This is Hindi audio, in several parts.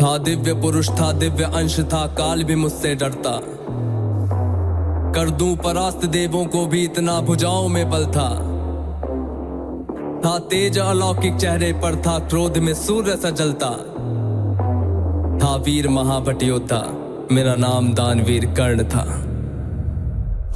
था दिव्य पुरुष था, दिव्य अंश था, काल भी मुझसे डरता। कर दूं परास्त देवों को भी, इतना भुजाओं में बल था। तेज अलौकिक चेहरे पर था, क्रोध में सूर्य सा जलता। था वीर महाभट योद्धा, मेरा नाम दानवीर कर्ण था।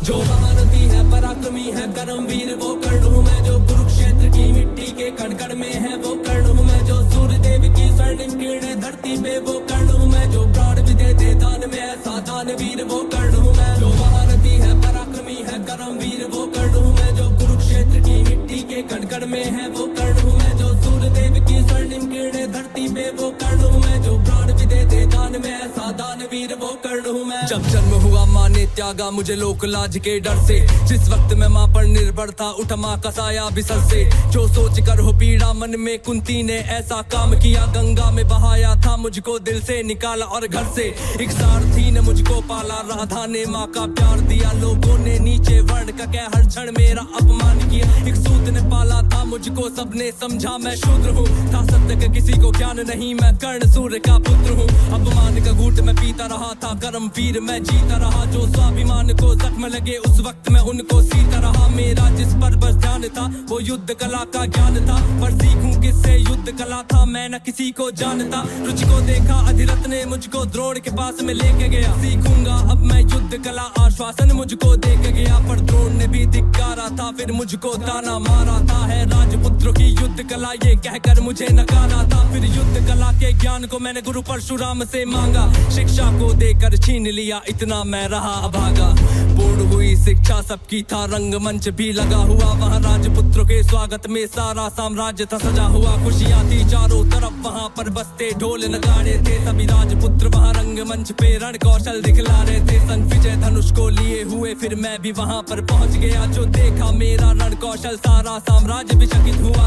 जो महारथी है पराक्रमी है कर्मवीर वो कर्ण हूँ मैं, जो कुरुक्षेत्र की मिट्टी के कण कण में है वो कर्ण हूँ मैं, जो सूर्य देव की स्वर्णिम किरणें धरती पे वो कर्ण हूँ मैं, जो प्राण भी दे दान में ऐसा दानवीर वो कर्ण हूँ मैं। जो महारथी है पराक्रमी है कर्मवीर वो कर्ण हूँ मैं, जो कुरुक्षेत्र की मिट्टी के कण कण में है वो कर्ण हूँ मैं, जो सूर्य देव की स्वर्णिम किरणें धरती पे वो कर्ण हूँ मैं, जो प्राण भी दे दान में ऐसा दानवीर वो कर्ण हूँ मैं। जब जन्म हुआ माँ ने त्यागा मुझे लोक लाज के डर से, जिस वक्त मैं माँ पर निर्भर था उठ माँ का साया बिसर से। जो सोच कर हो पीड़ा मन में कुंती ने ऐसा काम किया, गंगा में बहाया था मुझको दिल से निकाला और घर से। एक सारथी ने मुझको पाला, राधा ने माँ का प्यार दिया, लोगों ने नीचे वर्ण का कह हर क्षण मेरा अपमान किया। एक सूत ने पाला था मुझको, सबने समझा मैं शूद्र हूँ, था सत्य का किसी को ज्ञान नहीं, मैं कर्ण सूर्य का पुत्र हूँ। अपमान का घूंट मैं पीता रहा था, कर्म वीर मैं जीता रहा, जो स्वाभिमान को जख्म लगे उस वक्त मैं उनको सीता रहा। मेरा जिस पर बस ध्यान था वो युद्ध कला का ज्ञान था, पर सीखूं किससे युद्ध कला था मैं न किसी को जानता। रुचि को देखा अधिरथ ने मुझको द्रोण के पास में लेके गया, सीखूंगा अब मैं युद्ध कला आश्वासन मुझको दे के गया। पर द्रोण ने भी धिक्कारा था, फिर मुझको ताना मारा था, है राजपुत्रों की युद्ध कला ये कहकर मुझे नकारा था। फिर युद्ध कला के ज्ञान को मैंने गुरु परशुराम से मांगा, शिक्षा को देकर छीन लिया, इतना मैं रहा अभागा। पूर्ण हुई शिक्षा सबकी था, रंगमंच भी लगा हुआ, वहाँ राजपुत्रों के स्वागत में सारा साम्राज्य था सजा हुआ। खुशियाँ थी चारों तरफ वहाँ पर बजते ढोल नगाड़े थे, सभी राजपुत्र वहाँ रंगमंच पे रण कौशल दिखला रहे थे। संविजय धनुष को लिए हुए फिर मैं भी वहाँ पर पहुँच गया, जो देखा मेरा रण कौशल सारा साम्राज्य भी चकित हुआ।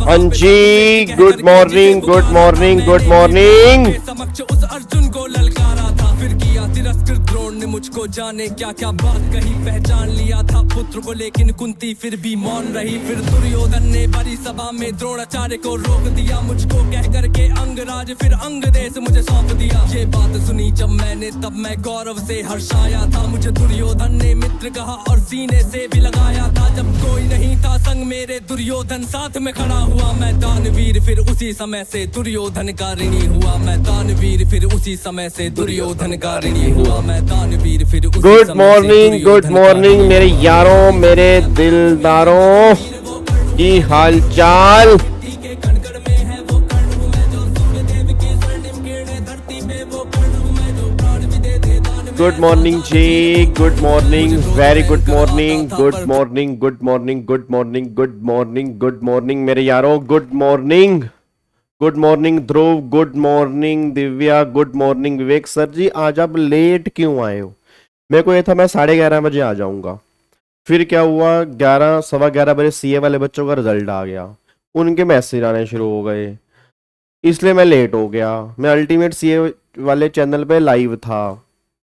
अंजी good morning good morning good morning. समक्ष उस अर्जुन को ललकारा था, फिर किया तिरस्कृत द्रोण ने मुझको, जाने क्या क्या बात कही, पहचान लिया था पुत्र को लेकिन कुंती फिर भी मौन रही। फिर दुर्योधन ने बड़ी सभा में द्रोणाचार्य को रोक दिया, मुझको कह करके अंगराज फिर अंग देश मुझे सौंप दिया। ये बात सुनी जब मैंने तब मैं गौरव से हर्षाया था, मुझे दुर्योधन ने मित्र कहा और सीने से भी लगाया था। जब कोई नहीं था संग मेरे दुर्योधन साथ में खड़ा हुआ, मैं दानवीर फिर उसी समय से दुर्योधन का ऋणी हुआ, मैं दानवीर फिर उसी समय से दुर्योधन का ऋणी हुआ, मैं दानवीर फिर उसी गुड मॉर्निंग मेरे यारों मेरे दिलदारों की हालचाल। Good morning ji, good morning, very good morning, good morning good morning good morning good morning good morning मेरे यारों, good morning, good morning Dhruv, good morning Divya, good morning Vivek. Sir ji आज आप लेट क्यों आए हो? मेरे को ये था मैं 11:30 बजे आ जाऊंगा, फिर क्या हुआ 11 सवा 11 बजे सीए वाले बच्चों का रिजल्ट आ गया, उनके मैसेज आने शुरू हो गए, इसलिए मैं लेट हो गया। मैं अल्टीमेट सीए वाले चैनल पे लाइव था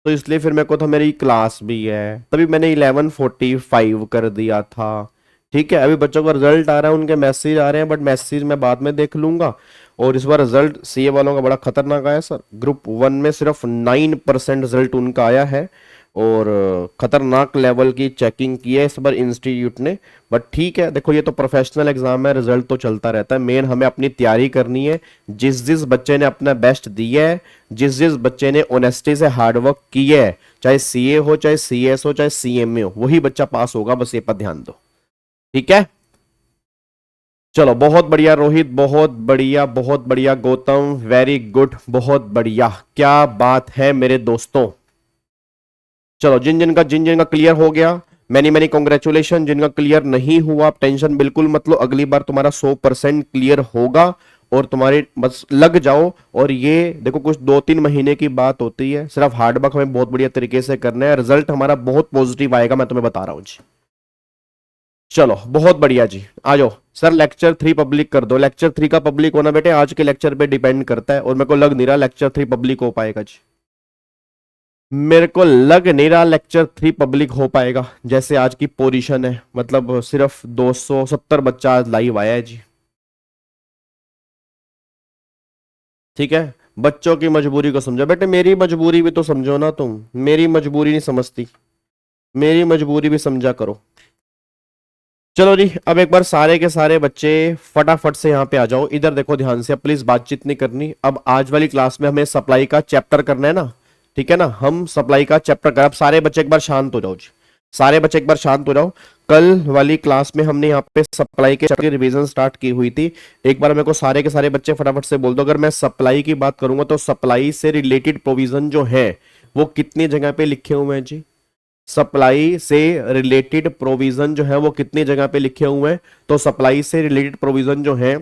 तो इसलिए फिर मेरे को था मेरी क्लास भी है, तभी मैंने 11:45 कर दिया था। ठीक है, अभी बच्चों का रिजल्ट आ रहा है, उनके मैसेज आ रहे हैं, बट मैसेज मैं बाद में देख लूंगा। और इस बार रिजल्ट सीए वालों का बड़ा खतरनाक आया सर, ग्रुप 1 में सिर्फ 9% रिजल्ट उनका आया है और खतरनाक लेवल की चेकिंग की है इस बार इंस्टीट्यूट ने। बट ठीक है, देखो ये तो प्रोफेशनल एग्जाम है, रिजल्ट तो चलता रहता है, मेन हमें अपनी तैयारी करनी है। जिस जिस बच्चे ने अपना बेस्ट दिया है, जिस जिस बच्चे ने ऑनेस्टी से हार्डवर्क किया है, चाहे सीए हो चाहे सीएस हो चाहे सीएमए हो, वही बच्चा पास होगा, बस ये पर ध्यान दो। ठीक है, चलो बहुत बढ़िया रोहित, बहुत बढ़िया गौतम, वेरी गुड, बहुत बढ़िया, क्या बात है मेरे दोस्तों। चलो जिन जिन का क्लियर हो गया मैनी कॉन्ग्रेचुलेशन, जिनका क्लियर नहीं हुआ आप टेंशन बिल्कुल मत लो, अगली बार तुम्हारा 100% क्लियर होगा और तुम्हारे बस लग जाओ। और ये देखो कुछ 2-3 महीने की बात होती है, सिर्फ हार्डवर्क हमें बहुत बढ़िया तरीके से करना है, रिजल्ट हमारा बहुत पॉजिटिव आएगा, मैं तुम्हें बता रहा हूं जी। चलो बहुत बढ़िया जी, आ जाओ सर लेक्चर 3 पब्लिक कर दो। लेक्चर 3 का पब्लिक होना बेटे आज के लेक्चर पे डिपेंड करता है और मेरे को लग नहीं रहा लेक्चर 3 पब्लिक हो पाएगा जी, मेरे को लग नहीं रहा लेक्चर 3 पब्लिक हो पाएगा जैसे आज की पोजीशन है, मतलब सिर्फ 270 बच्चा आज लाइव आया है जी। ठीक है, बच्चों की मजबूरी को समझो। बेटे मेरी मजबूरी भी तो समझो ना तुम, मेरी मजबूरी नहीं समझती, मेरी मजबूरी भी समझा करो। चलो जी, अब एक बार सारे के सारे बच्चे फटाफट से यहाँ पे आ जाओ। इधर देखो ध्यान से, अब प्लीज बातचीत नहीं करनी। अब आज वाली क्लास में हमें सप्लाई का चैप्टर करना है ना, ठीक है ना, हम सप्लाई का चैप्टर कर। अब सारे बच्चे एक बार शांत हो जाओ जी, सारे बच्चे एक बार शांत हो जाओ। कल वाली क्लास में हमने यहाँ पे सप्लाई के चैप्टर की रिवीजन स्टार्ट की हुई थी। एक बार मेरे को सारे के सारे बच्चे फटाफट से बोल दो, अगर मैं सप्लाई की बात करूंगा तो सप्लाई से रिलेटेड प्रोविजन जो है वो कितनी जगह पे लिखे हुए हैं जी? सप्लाई से रिलेटेड प्रोविजन जो है वो कितनी जगह पे लिखे हुए हैं? तो सप्लाई से रिलेटेड प्रोविजन जो है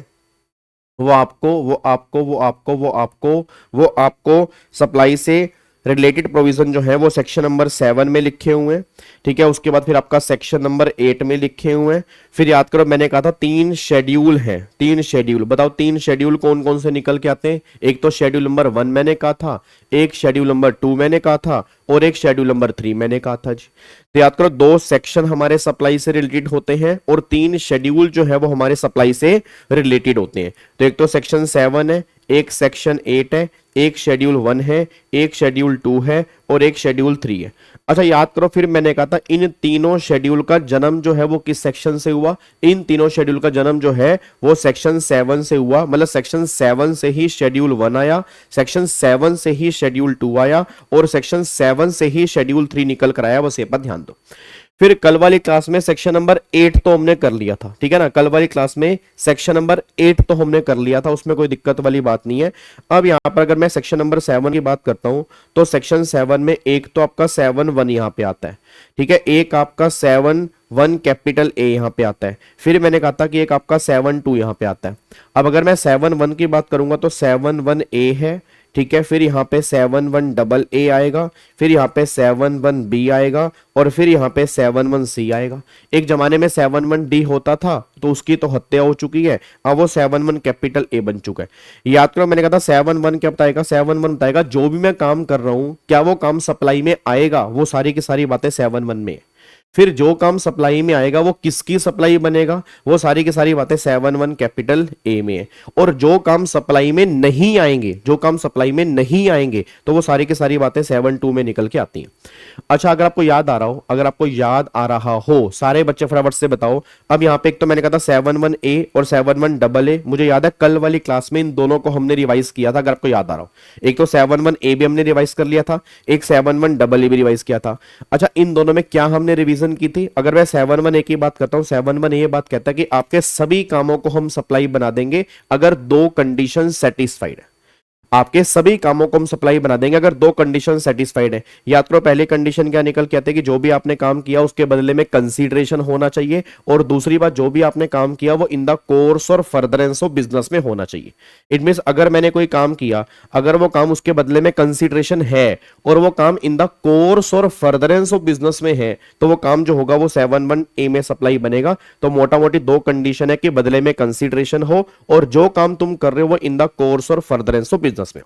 वो आपको सप्लाई से रिलेटेड प्रोविजन जो है वो सेक्शन नंबर 7 में लिखे हुए हैं, ठीक है। उसके बाद फिर आपका सेक्शन नंबर 8 में लिखे हुए हैं। फिर याद करो मैंने कहा था 3 शेड्यूल हैं, 3 शेड्यूल। बताओ 3 शेड्यूल कौन कौन से निकल के आते हैं? एक तो शेड्यूल नंबर 1 मैंने कहा था, एक शेड्यूल नंबर 2 मैंने कहा था, और एक शेड्यूल नंबर 3 मैंने कहा था जी। तो याद करो 2 सेक्शन हमारे सप्लाई से रिलेटेड होते हैं और 3 शेड्यूल जो है वो हमारे सप्लाई से रिलेटेड होते हैं। तो एक तो सेक्शन 7 है, एक सेक्शन 8 है, एक शेड्यूल 1 है, एक शेड्यूल 2 है और एक शेड्यूल 3 है। अच्छा याद करो, फिर मैंने कहा था इन तीनों शेड्यूल का जन्म जो है वो किस सेक्शन से हुआ? इन तीनों शेड्यूल का जन्म जो है वो सेक्शन 7 से हुआ। मतलब सेक्शन 7 से ही शेड्यूल 1 आया, सेक्शन 7 से ही शेड्यूल 2 आया और सेक्शन 7 से ही शेड्यूल 3 निकल कर आया। बस ये पर ध्यान दो। फिर कल वाली क्लास में सेक्शन नंबर 8 तो हमने कर लिया था, ठीक है ना। कल वाली क्लास में सेक्शन नंबर 8 तो हमने कर लिया था, उसमें कोई दिक्कत वाली बात नहीं है। अब यहां पर अगर मैं सेक्शन नंबर 7 की बात करता हूं तो सेक्शन 7 में एक तो आपका 7(1) यहां पे आता है, ठीक है। एक आपका 7(1) कैपिटल ए यहां पे आता है। फिर मैंने कहा था कि एक आपका 7(2) यहां पे आता है। अब अगर मैं 7(1) की बात करूंगा तो 7(1) ए है, ठीक है। फिर यहाँ पे 7(1) AA आएगा, फिर यहाँ पे 7(1) B आएगा और फिर यहाँ पे 7(1) C आएगा। एक जमाने में 7(1) D होता था तो उसकी तो हत्या हो चुकी है, अब वो 7(1) कैपिटल A बन चुका है। याद करो मैंने कहा था 7(1) क्या बताएगा? 7(1) बताएगा जो भी मैं काम कर रहा हूं क्या वो काम सप्लाई में आएगा, वो सारी की सारी बातें 7(1) में। फिर जो काम सप्लाई में आएगा वो किसकी सप्लाई बनेगा, वो सारी की सारी बातें 7(1) कैपिटल ए में है। और जो काम सप्लाई में नहीं आएंगे, जो काम सप्लाई में नहीं आएंगे तो वो सारी की सारी बातें 7(2) में निकल के आती हैं। अच्छा अगर आपको याद आ रहा हो, अगर आपको याद आ रहा हो सारे बच्चे फटाफट से बताओ। अब यहाँ पे एक तो मैंने कहा था 7(1) और 7(1) मुझे याद है कल वाली क्लास में इन दोनों को हमने रिवाइज किया था, अगर आपको याद आ रहा हो। एक तो 7(1) भी हमने रिवाइज कर लिया था, एक 7(1) भी रिवाइज किया था। अच्छा इन दोनों में क्या हमने रिवीजन की थी? अगर मैं 7(1) की बात करता हूं, 7(1) ये बात कहता है कि आपके सभी कामों को हम सप्लाई बना देंगे अगर 2 कंडीशन सेटिस्फाइड है। आपके सभी कामों को हम सप्लाई बना देंगे अगर 2 कंडीशन सेटिस्फाइड है। याद करो पहली कंडीशन क्या निकल के आते हैं कि जो भी आपने काम किया उसके बदले में कंसीडरेशन होना चाहिए, और दूसरी बात जो भी आपने काम किया वो इन the course or furtherance of business में होना चाहिए। इट मींस अगर मैंने कोई काम किया, अगर वो काम उसके बदले में कंसीडरेशन है और वो काम इन the course or furtherance of business में है तो वो काम जो होगा वो 7(1) में सप्लाई बनेगा। तो मोटा मोटी 2 कंडीशन है कि बदले में कंसीडरेशन हो और जो काम तुम कर रहे हो वो इन the course or furtherance of business में।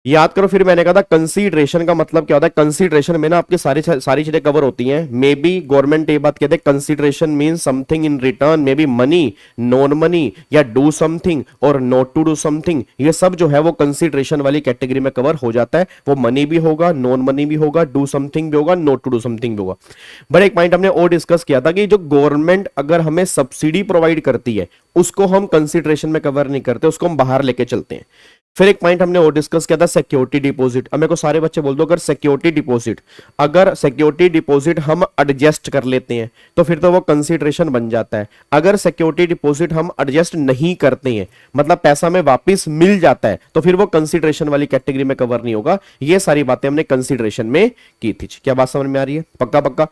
याद करो फिर मैंने कहा था कंसीडरेशन का मतलब क्या होता है? कंसीडरेशन में ना आपकी सारी चीजें कवर होती हैं। मे बी गवर्नमेंट ये बात कहते हैं consideration mean something in return, may be money, non money, या डू समथिंग और नॉट टू डू समथिंग। ये सब जो है वो कंसीडरेशन वाली कैटेगरी में कवर हो जाता है। वो मनी भी होगा, नॉन मनी भी होगा, डू समथिंग भी होगा, नॉट टू डू समथिंग भी होगा। बट एक पॉइंट हमने और डिस्कस किया था कि जो गवर्नमेंट अगर हमें सब्सिडी प्रोवाइड करती है उसको हम कंसीडरेशन में कवर नहीं करते, उसको हम बाहर लेके चलते हैं। फिर एक पॉइंट हमने और डिस्कस किया था सिक्योरिटी डिपॉजिट। अब मेरे को सारे बच्चे बोल दो अगर सिक्योरिटी डिपॉजिट हम एडजस्ट कर लेते हैं तो फिर तो वो कंसीडरेशन बन जाता है। अगर सिक्योरिटी डिपॉजिट हम एडजस्ट नहीं करते हैं, मतलब पैसा में वापस मिल जाता है, तो फिर वो कंसीडरेशन वाली कैटेगरी में कवर नहीं होगा। ये सारी बातें हमने कंसीडरेशन में की थी। क्या बात समझ में आ रही है? पक्का पक्का।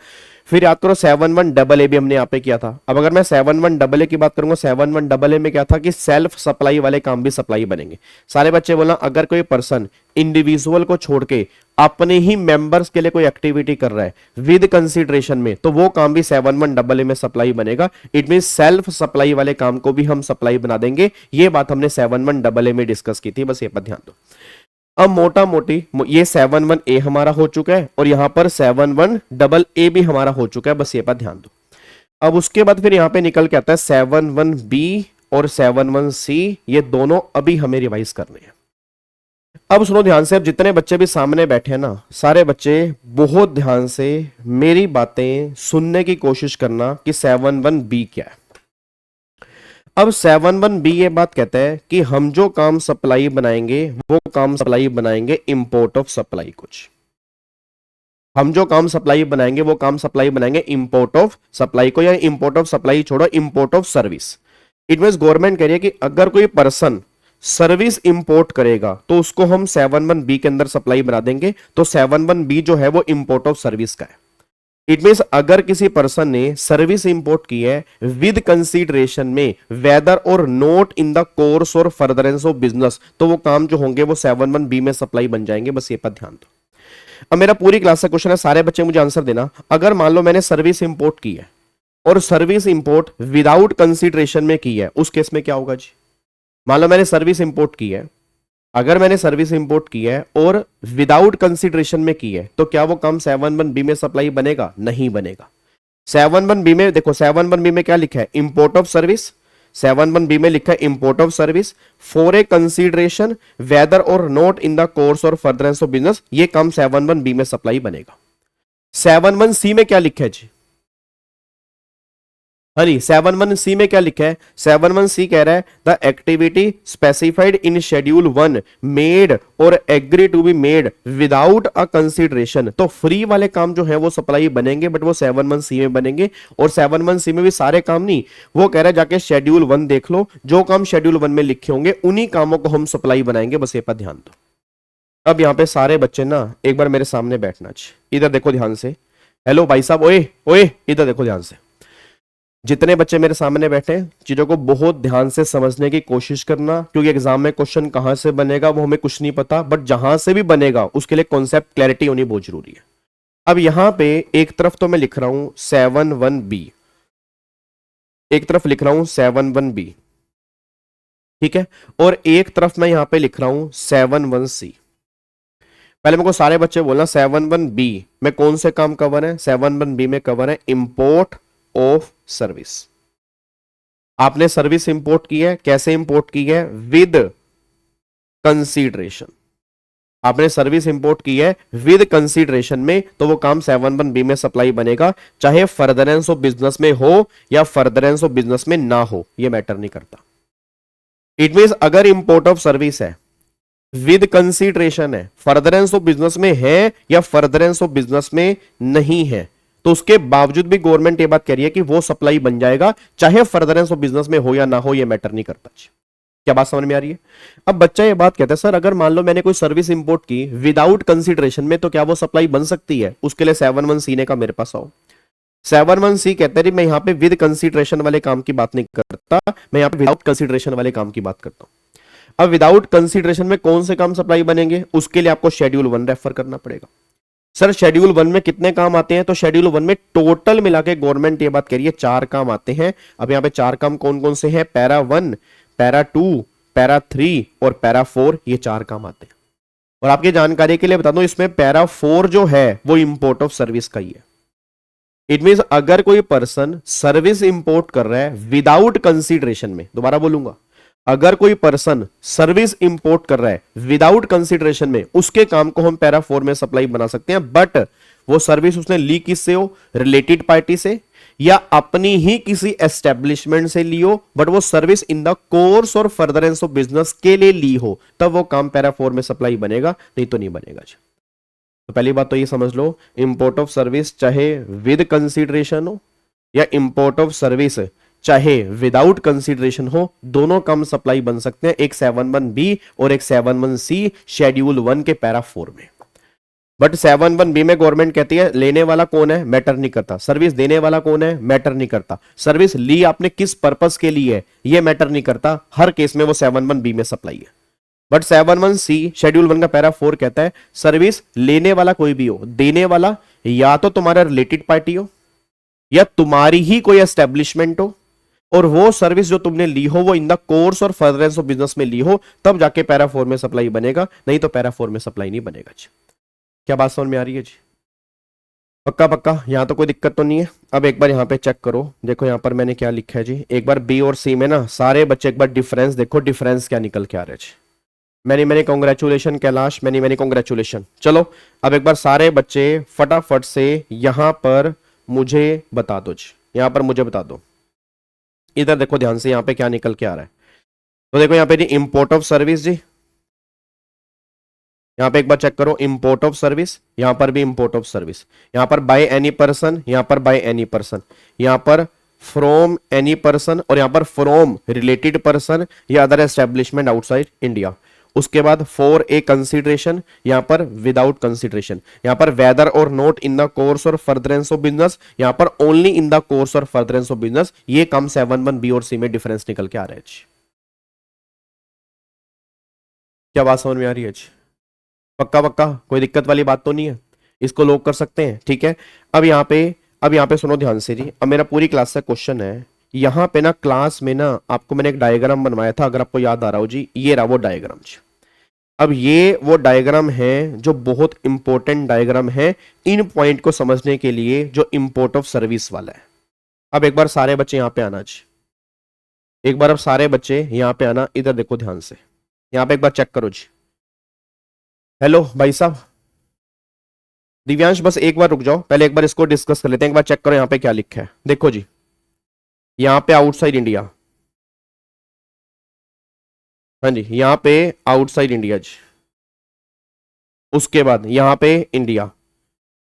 फिर याद करो 7(1) भी हमने यहां पे किया था। अब अगर मैं 7(1) की बात करूंगा, 7(1) में क्या था कि सेल्फ सप्लाई वाले काम भी सप्लाई बनेंगे। सारे बच्चे बोला अगर कोई पर्सन इंडिविजुअल को छोड़ के अपने ही मेंबर्स के लिए कोई एक्टिविटी कर रहा है विद कंसीडरेशन में, तो वो काम भी 7(1) में सप्लाई बनेगा। इट मीन सेल्फ सप्लाई वाले काम को भी हम सप्लाई बना देंगे। ये बात हमने 7(1) में डिस्कस की थी, बस ये पर ध्यान दो। अब मोटा मोटी ये 7(1) हमारा हो चुका है और यहां पर 7(1) भी हमारा हो चुका है, बस ये पर ध्यान दो। अब उसके बाद फिर यहां पे निकल के आता है 7(1) B और 7(1) C। ये दोनों अभी हमें रिवाइज करने हैं। अब सुनो ध्यान से, अब जितने बच्चे भी सामने बैठे हैं ना, सारे बच्चे बहुत ध्यान से मेरी बातें सुनने की कोशिश करना कि 7(1)(b) क्या है। अब 7(1)(b) ये बात कहता है कि हम जो काम सप्लाई बनाएंगे वो काम सप्लाई बनाएंगे इंपोर्ट ऑफ सप्लाई। कुछ हम जो काम सप्लाई बनाएंगे वो काम सप्लाई बनाएंगे इंपोर्ट ऑफ सप्लाई को, या इंपोर्ट ऑफ सप्लाई छोड़ो, import of service. It means government कह रही है कि अगर कोई पर्सन सर्विस इंपोर्ट करेगा तो उसको हम 7(1)(b) के अंदर सप्लाई बना देंगे। तो 7(1)(b) जो है वो इंपोर्ट ऑफ सर्विस का है। इट मींस अगर किसी पर्सन ने सर्विस इंपोर्ट की है विद कंसीडरेशन में वेदर और note in the course or furtherance of business, तो वो काम जो होंगे वो 7(1)(b) में सप्लाई बन जाएंगे। बस ये पर ध्यान दो। अब मेरा पूरी क्लास का क्वेश्चन है, सारे बच्चे मुझे आंसर देना। अगर मान लो मैंने सर्विस इंपोर्ट की है और सर्विस इंपोर्ट विदाउट कंसीडरेशन में की है, उस केस में क्या होगा जी? मान लो मैंने सर्विस इंपोर्ट की है, अगर मैंने सर्विस इंपोर्ट की है और विदाउट कंसीडरेशन में की है, तो क्या वो काम 7(1)(b) में सप्लाई बनेगा? नहीं बनेगा। 7(1)(b) में देखो, 7(1)(b) में क्या लिखा है? Import of service. 7(1)(b) में लिखा है import of service for a consideration whether or not in the course or furtherance of business, ये काम 7(1)(b) में सप्लाई बनेगा। 7(1)(c) में क्या लिखा है जी? हरी 7(1)(c) में क्या लिखा है? 7(1)(c) कह रहा है the activity specified in schedule 1 made or agree to be made without a consideration. तो फ्री वाले काम जो है वो सप्लाई बनेंगे, बट वो 7(1)(c) में बनेंगे। और 7(1)(c) में भी सारे काम नहीं, वो कह रहा है जाके शेड्यूल 1 देख लो, जो काम शेड्यूल 1 में लिखे होंगे उन्हीं कामों को हम सप्लाई बनाएंगे। बस ये पर ध्यान दो। अब यहां पे सारे बच्चे ना एक बार मेरे सामने बैठना चाहिए, इधर देखो ध्यान से। हेलो भाई साहब, ओए ओए, इधर देखो ध्यान से। जितने बच्चे मेरे सामने बैठे हैं, चीजों को बहुत ध्यान से समझने की कोशिश करना, क्योंकि एग्जाम में क्वेश्चन कहां से बनेगा वो हमें कुछ नहीं पता, बट जहां से भी बनेगा उसके लिए कॉन्सेप्ट क्लैरिटी होनी बहुत जरूरी है। अब यहां पे एक तरफ तो मैं लिख रहा हूं 7(1)(b), एक तरफ लिख रहा हूं 7(1)(b), ठीक है, और एक तरफ मैं यहां पे लिख रहा हूं 7(1)(c). पहले मेरे को सारे बच्चे बोलना 7(1)(b) में कौन से काम कवर है? 7(1)(b) में कवर है इंपोर्ट ऑफ सर्विस। आपने सर्विस इंपोर्ट की है, कैसे इंपोर्ट की है? With consideration. आपने सर्विस इंपोर्ट की है विद कंसीडरेशन में, तो वो काम 7(1)(b) में सप्लाई बनेगा, चाहे फर्दरेंस ऑफ बिजनेस में हो या फर्दरेंस ऑफ बिजनेस में ना हो, ये मैटर नहीं करता। इट मींस अगर इंपोर्ट ऑफ सर्विस है, विद कंसीडरेशन है, फर्दरेंस ऑफ बिजनेस में है या फर्दरेंस ऑफ बिजनेस में नहीं है, तो उसके बावजूद भी गवर्नमेंट ये बात कह रही है कि वो सप्लाई बन जाएगा, चाहे फर्दरेंस ऑफ बिजनेस में हो या ना हो, ये मैटर नहीं करता। क्या बात समझ में आ रही है? अब बच्चा ये बात कहता है, सर अगर मान लो मैंने कोई सर्विस इंपोर्ट की विदाउट कंसीडरेशन में, तो क्या वो सप्लाई बन सकती है? उसके लिए 7(1)(c) ने का मेरे पास आओ। 7(1)(c) कहते हैं मैं यहां पे विद कंसीडरेशन वाले काम की बात नहीं करता, मैं यहां पे विदाउट कंसीडरेशन वाले काम की बात करता हूं। अब विदाउट कंसीडरेशन में कौन से काम सप्लाई बनेंगे? उसके लिए आपको शेड्यूल 1 रेफर करना पड़ेगा। सर शेड्यूल 1 में कितने काम आते हैं? तो शेड्यूल 1 में टोटल मिला के गवर्नमेंट ये बात कह रही है 4 काम आते हैं। अब यहां पे 4 काम कौन कौन से हैं? पैरा 1, पैरा 2, पैरा 3 और पैरा 4, ये 4 काम आते हैं। और आपकी जानकारी के लिए बता दूं, इसमें पैरा 4 जो है वो इंपोर्ट ऑफ सर्विस का ही है। इट मींस अगर कोई पर्सन सर्विस इंपोर्ट कर रहा है विदाउट कंसीडरेशन में, दोबारा बोलूंगा, अगर कोई पर्सन सर्विस इंपोर्ट कर रहा है विदाउट कंसीडरेशन में, उसके काम को हम पैरा 4 में सप्लाई बना सकते हैं, बट वो सर्विस उसने ली किससे हो? रिलेटेड पार्टी से या अपनी ही किसी एस्टेब्लिशमेंट से ली हो, बट वो service in the course or furtherance of business के लिए ली हो, तब वो काम पैरा 4 में सप्लाई बनेगा, नहीं तो नहीं बनेगा। तो पहली बात तो ये समझ लो, इंपोर्ट ऑफ सर्विस चाहे विद कंसीडरेशन हो या इंपोर्ट ऑफ सर्विस चाहे विदाउट कंसीडरेशन हो, दोनों काम सप्लाई बन सकते हैं, एक 7(1)(b) और एक 7(1)(c) शेड्यूल 1 के पैरा 4 में। बट 7(1)(b) में गवर्नमेंट कहती है लेने वाला कौन है? मैटर नहीं करता। सर्विस देने वाला कौन है? मैटर नहीं करता। सर्विस ली आपने किस पर्पस के लिए है, ये मैटर नहीं करता। हर केस में वो 7(1)(b) में सप्लाई है। बट 7(1)(c) शेड्यूल 1 का पैरा 4 कहता है सर्विस लेने वाला कोई भी हो, देने वाला या तो तुम्हारा रिलेटेड पार्टी हो या तुम्हारी ही कोई एस्टेब्लिशमेंट हो, और वो सर्विस जो तुमने ली हो वो इन the course or furtherance of business में ली हो, तब जाके पैरा 4 में सप्लाई बनेगा, नहीं तो पैरा 4 में सप्लाई नहीं बनेगा जी। क्या बात समझ में आ रही है जी? पक्का पक्का, यहां तो कोई दिक्कत तो नहीं है। अब एक बार यहां पे चेक करो, देखो यहां पर मैंने क्या लिखा है जी। एक बार बी और सी में ना सारे बच्चे एक बार डिफरेंस देखो, डिफरेंस क्या निकल के आ रहा है जी। Many many congratulation Kailash, many many congratulation. चलो अब एक बार सारे बच्चे फटाफट से यहां पर मुझे बता दो जी, यहां पर मुझे बता दो। इधर देखो ध्यान से, यहां पे क्या निकल के आ रहा है। तो देखो यहां पे जी इंपोर्ट ऑफ सर्विस जी, यहां पे एक बार चेक करो इंपोर्ट ऑफ सर्विस, यहां पर भी इंपोर्ट ऑफ सर्विस, यहां पर बाय एनी पर्सन, यहां पर बाय एनी पर्सन, यहां पर फ्रॉम एनी पर्सन, और यहां पर फ्रॉम रिलेटेड पर्सन या अदर एस्टेब्लिशमेंट आउटसाइड इंडिया। उसके बाद फॉर ए कंसिडरेशन, यहां पर विदाउट कंसिडरेशन, यहां पर weather or not in the course or furtherance of business, यहां पर only in the course or furtherance of business. ये कम 7(1) बी और सी में डिफरेंस निकल के आ रहा है जी। क्या बात समझ में आ रही है जी? पक्का पक्का, कोई दिक्कत वाली बात तो नहीं है, इसको लोग कर सकते हैं, ठीक है। अब यहाँ पे सुनो ध्यान से जी। अब मेरा पूरी क्लास से क्वेश्चन है, यहाँ पे ना क्लास में ना आपको मैंने एक डायग्राम बनवाया था, अगर आपको याद आ रहा हो जी, ये रहा वो डायग्राम जी। अब ये वो डायग्राम है जो बहुत इंपॉर्टेंट डायग्राम है इन पॉइंट को समझने के लिए, जो इंपोर्ट ऑफ सर्विस वाला है। अब एक बार सारे बच्चे यहाँ पे आना जी, एक बार अब सारे बच्चे यहाँ पे आना, इधर देखो ध्यान से, यहाँ पे एक बार चेक करो जी। हेलो भाई साहब दिव्यांश, बस एक बार रुक जाओ, पहले एक बार इसको डिस्कस कर लेते हैं। एक बार चेक करो यहाँ पे क्या लिखा है, देखो जी। यहाँ पे आउटसाइड इंडिया, हाँ जी, यहाँ पे आउटसाइड इंडिया जी। उसके बाद यहाँ पे इंडिया,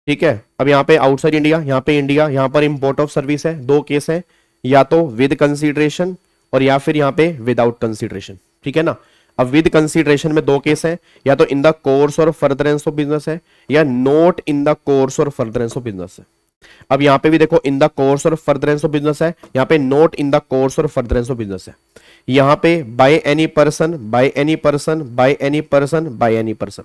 ठीक है। अब यहाँ पे आउटसाइड इंडिया, यहाँ पे इंडिया, यहाँ पर इंपोर्ट ऑफ सर्विस है। दो केस है, या तो विद कंसीडरेशन और या फिर यहाँ पे विदाउट कंसीडरेशन, ठीक है ना। अब विद कंसीडरेशन में दो केस है, या तो इन the course or furtherance of business है, या not in the course or furtherance of business है। अब यहाँ पे भी देखो इन the course or furtherance of business है, यहाँ पे not in the course or furtherance of business है। यहाँ पे by any person, by any person, by any person, by any person.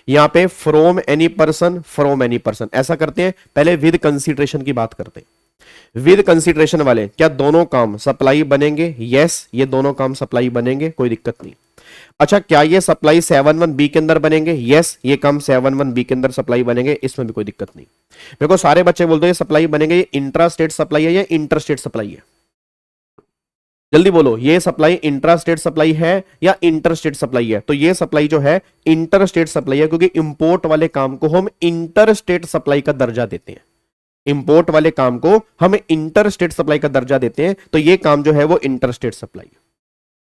यहाँ पे from any person, from any person. ऐसा करते हैं, पहले विद कंसीडरेशन की बात करते हैं। विद कंसीडरेशन वाले क्या दोनों काम सप्लाई बनेंगे? यस, ये दोनों काम सप्लाई बनेंगे, कोई दिक्कत नहीं। अच्छा, क्या ये सप्लाई 7(1) के अंदर बनेंगे? यस, ये काम 7(1) के अंदर सप्लाई बनेंगे, इसमें भी कोई दिक्कत नहीं। मेरे को सारे बच्चे बोलते हैं सप्लाई बनेंगे, ये इंट्रा स्टेट सप्लाई है या इंटर स्टेट सप्लाई है? जल्दी बोलो, ये सप्लाई इंट्रा स्टेट सप्लाई है या इंटर स्टेट सप्लाई है? तो ये सप्लाई जो है इंटर स्टेट सप्लाई है, क्योंकि इंपोर्ट वाले काम को हम इंटर स्टेट सप्लाई का दर्जा देते हैं। इंपोर्ट वाले काम को हम इंटर स्टेट सप्लाई का दर्जा देते हैं, तो ये काम जो है वो इंटर स्टेट सप्लाई है।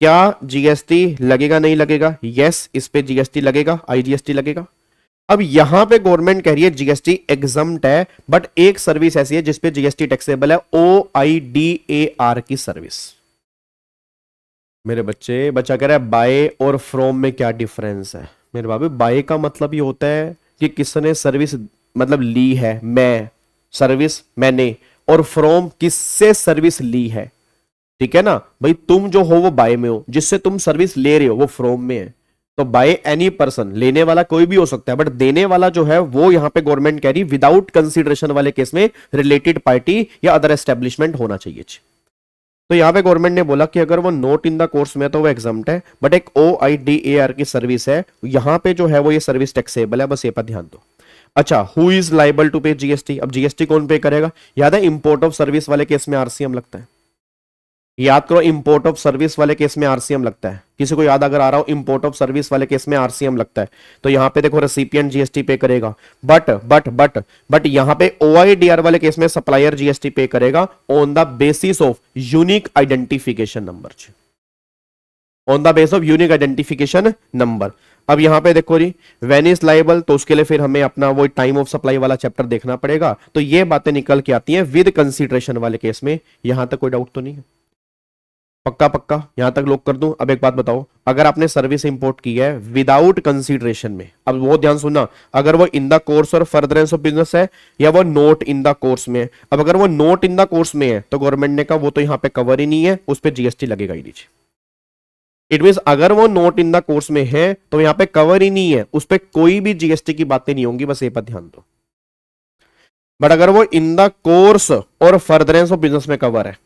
क्या जीएसटी लगेगा? नहीं लगेगा? यस, इस पे जीएसटी लगेगा, आईजीएसटी लगेगा। अब यहां पे गवर्नमेंट कह रही है जीएसटी एग्जम्प्ट है, बट एक सर्विस ऐसी है जिसपे जीएसटी टैक्सेबल है, OIDAR की सर्विस। मेरे बच्चा कह रहा है बाय और फ्रॉम में क्या डिफरेंस है? मेरे बाबू, बाय का मतलब ये होता है कि किसने सर्विस मतलब ली है, मैं सर्विस मैंने, और फ्रॉम किससे सर्विस ली है, ठीक है ना भाई। तुम जो हो वो बाय में हो, जिससे तुम सर्विस ले रहे हो वो फ्रॉम में है। तो बाय एनी पर्सन, लेने वाला कोई भी हो सकता है, बट देने वाला जो है वो यहां पे गवर्नमेंट कह रही विदाउट कंसीडरेशन वाले केस में रिलेटेड पार्टी या अदर एस्टेब्लिशमेंट होना चाहिए। तो यहां पे गवर्नमेंट ने बोला कि अगर वो नोट इन द कोर्स में तो वो एग्जम्प्ट है, बट एक OIDAR की सर्विस है, यहां पे जो है वो ये सर्विस टैक्सेबल है, बस ये पर ध्यान दो। अच्छा, हु इज लाइबल टू पे जीएसटी? अब जीएसटी कौन पे करेगा? याद है इंपोर्ट ऑफ सर्विस वाले केस में आरसीएम लगता है, याद करो, इंपोर्ट ऑफ सर्विस वाले केस में आरसीएम लगता है। किसी को याद अगर आ रहा हो, इंपोर्ट ऑफ सर्विस वाले केस में आरसीएम लगता है। तो यहां पे देखो रेसिपिएंट जीएसटी पे करेगा, बट यहां पे OIDAR वाले केस में सप्लायर जीएसटी पे करेगा on the basis of unique identification number, on the base of unique identification number. अब यहां पे देखो जी, व्हेन इज लायबल, तो उसके लिए फिर हमें अपना वो टाइम ऑफ सप्लाई वाला चैप्टर देखना पड़ेगा। तो ये बातें निकल के आती हैं विद कंसीडरेशन वाले केस में। यहां तक कोई डाउट तो नहीं है? पक्का यहां तक लोग कर दूं। अब एक बात बताओ, अगर आपने सर्विस इंपोर्ट की है विदाउट कंसीडरेशन में, अब वो ध्यान सुनना, अगर वो इन the course or furtherance of business है या वो नोट इन द कोर्स में है। अब अगर वो नोट इन द कोर्स में है तो गवर्नमेंट ने कहा वो तो यहां पे कवर ही नहीं है, उस पर जीएसटी लगेगा ही नीचे। इट मीन अगर वो नोट इन द कोर्स में है तो यहां पे कवर ही नहीं है, उस पर कोई भी जीएसटी की बातें नहीं होंगी, बस ये पर ध्यान दो। बट अगर वो इन the course or furtherance of business में कवर है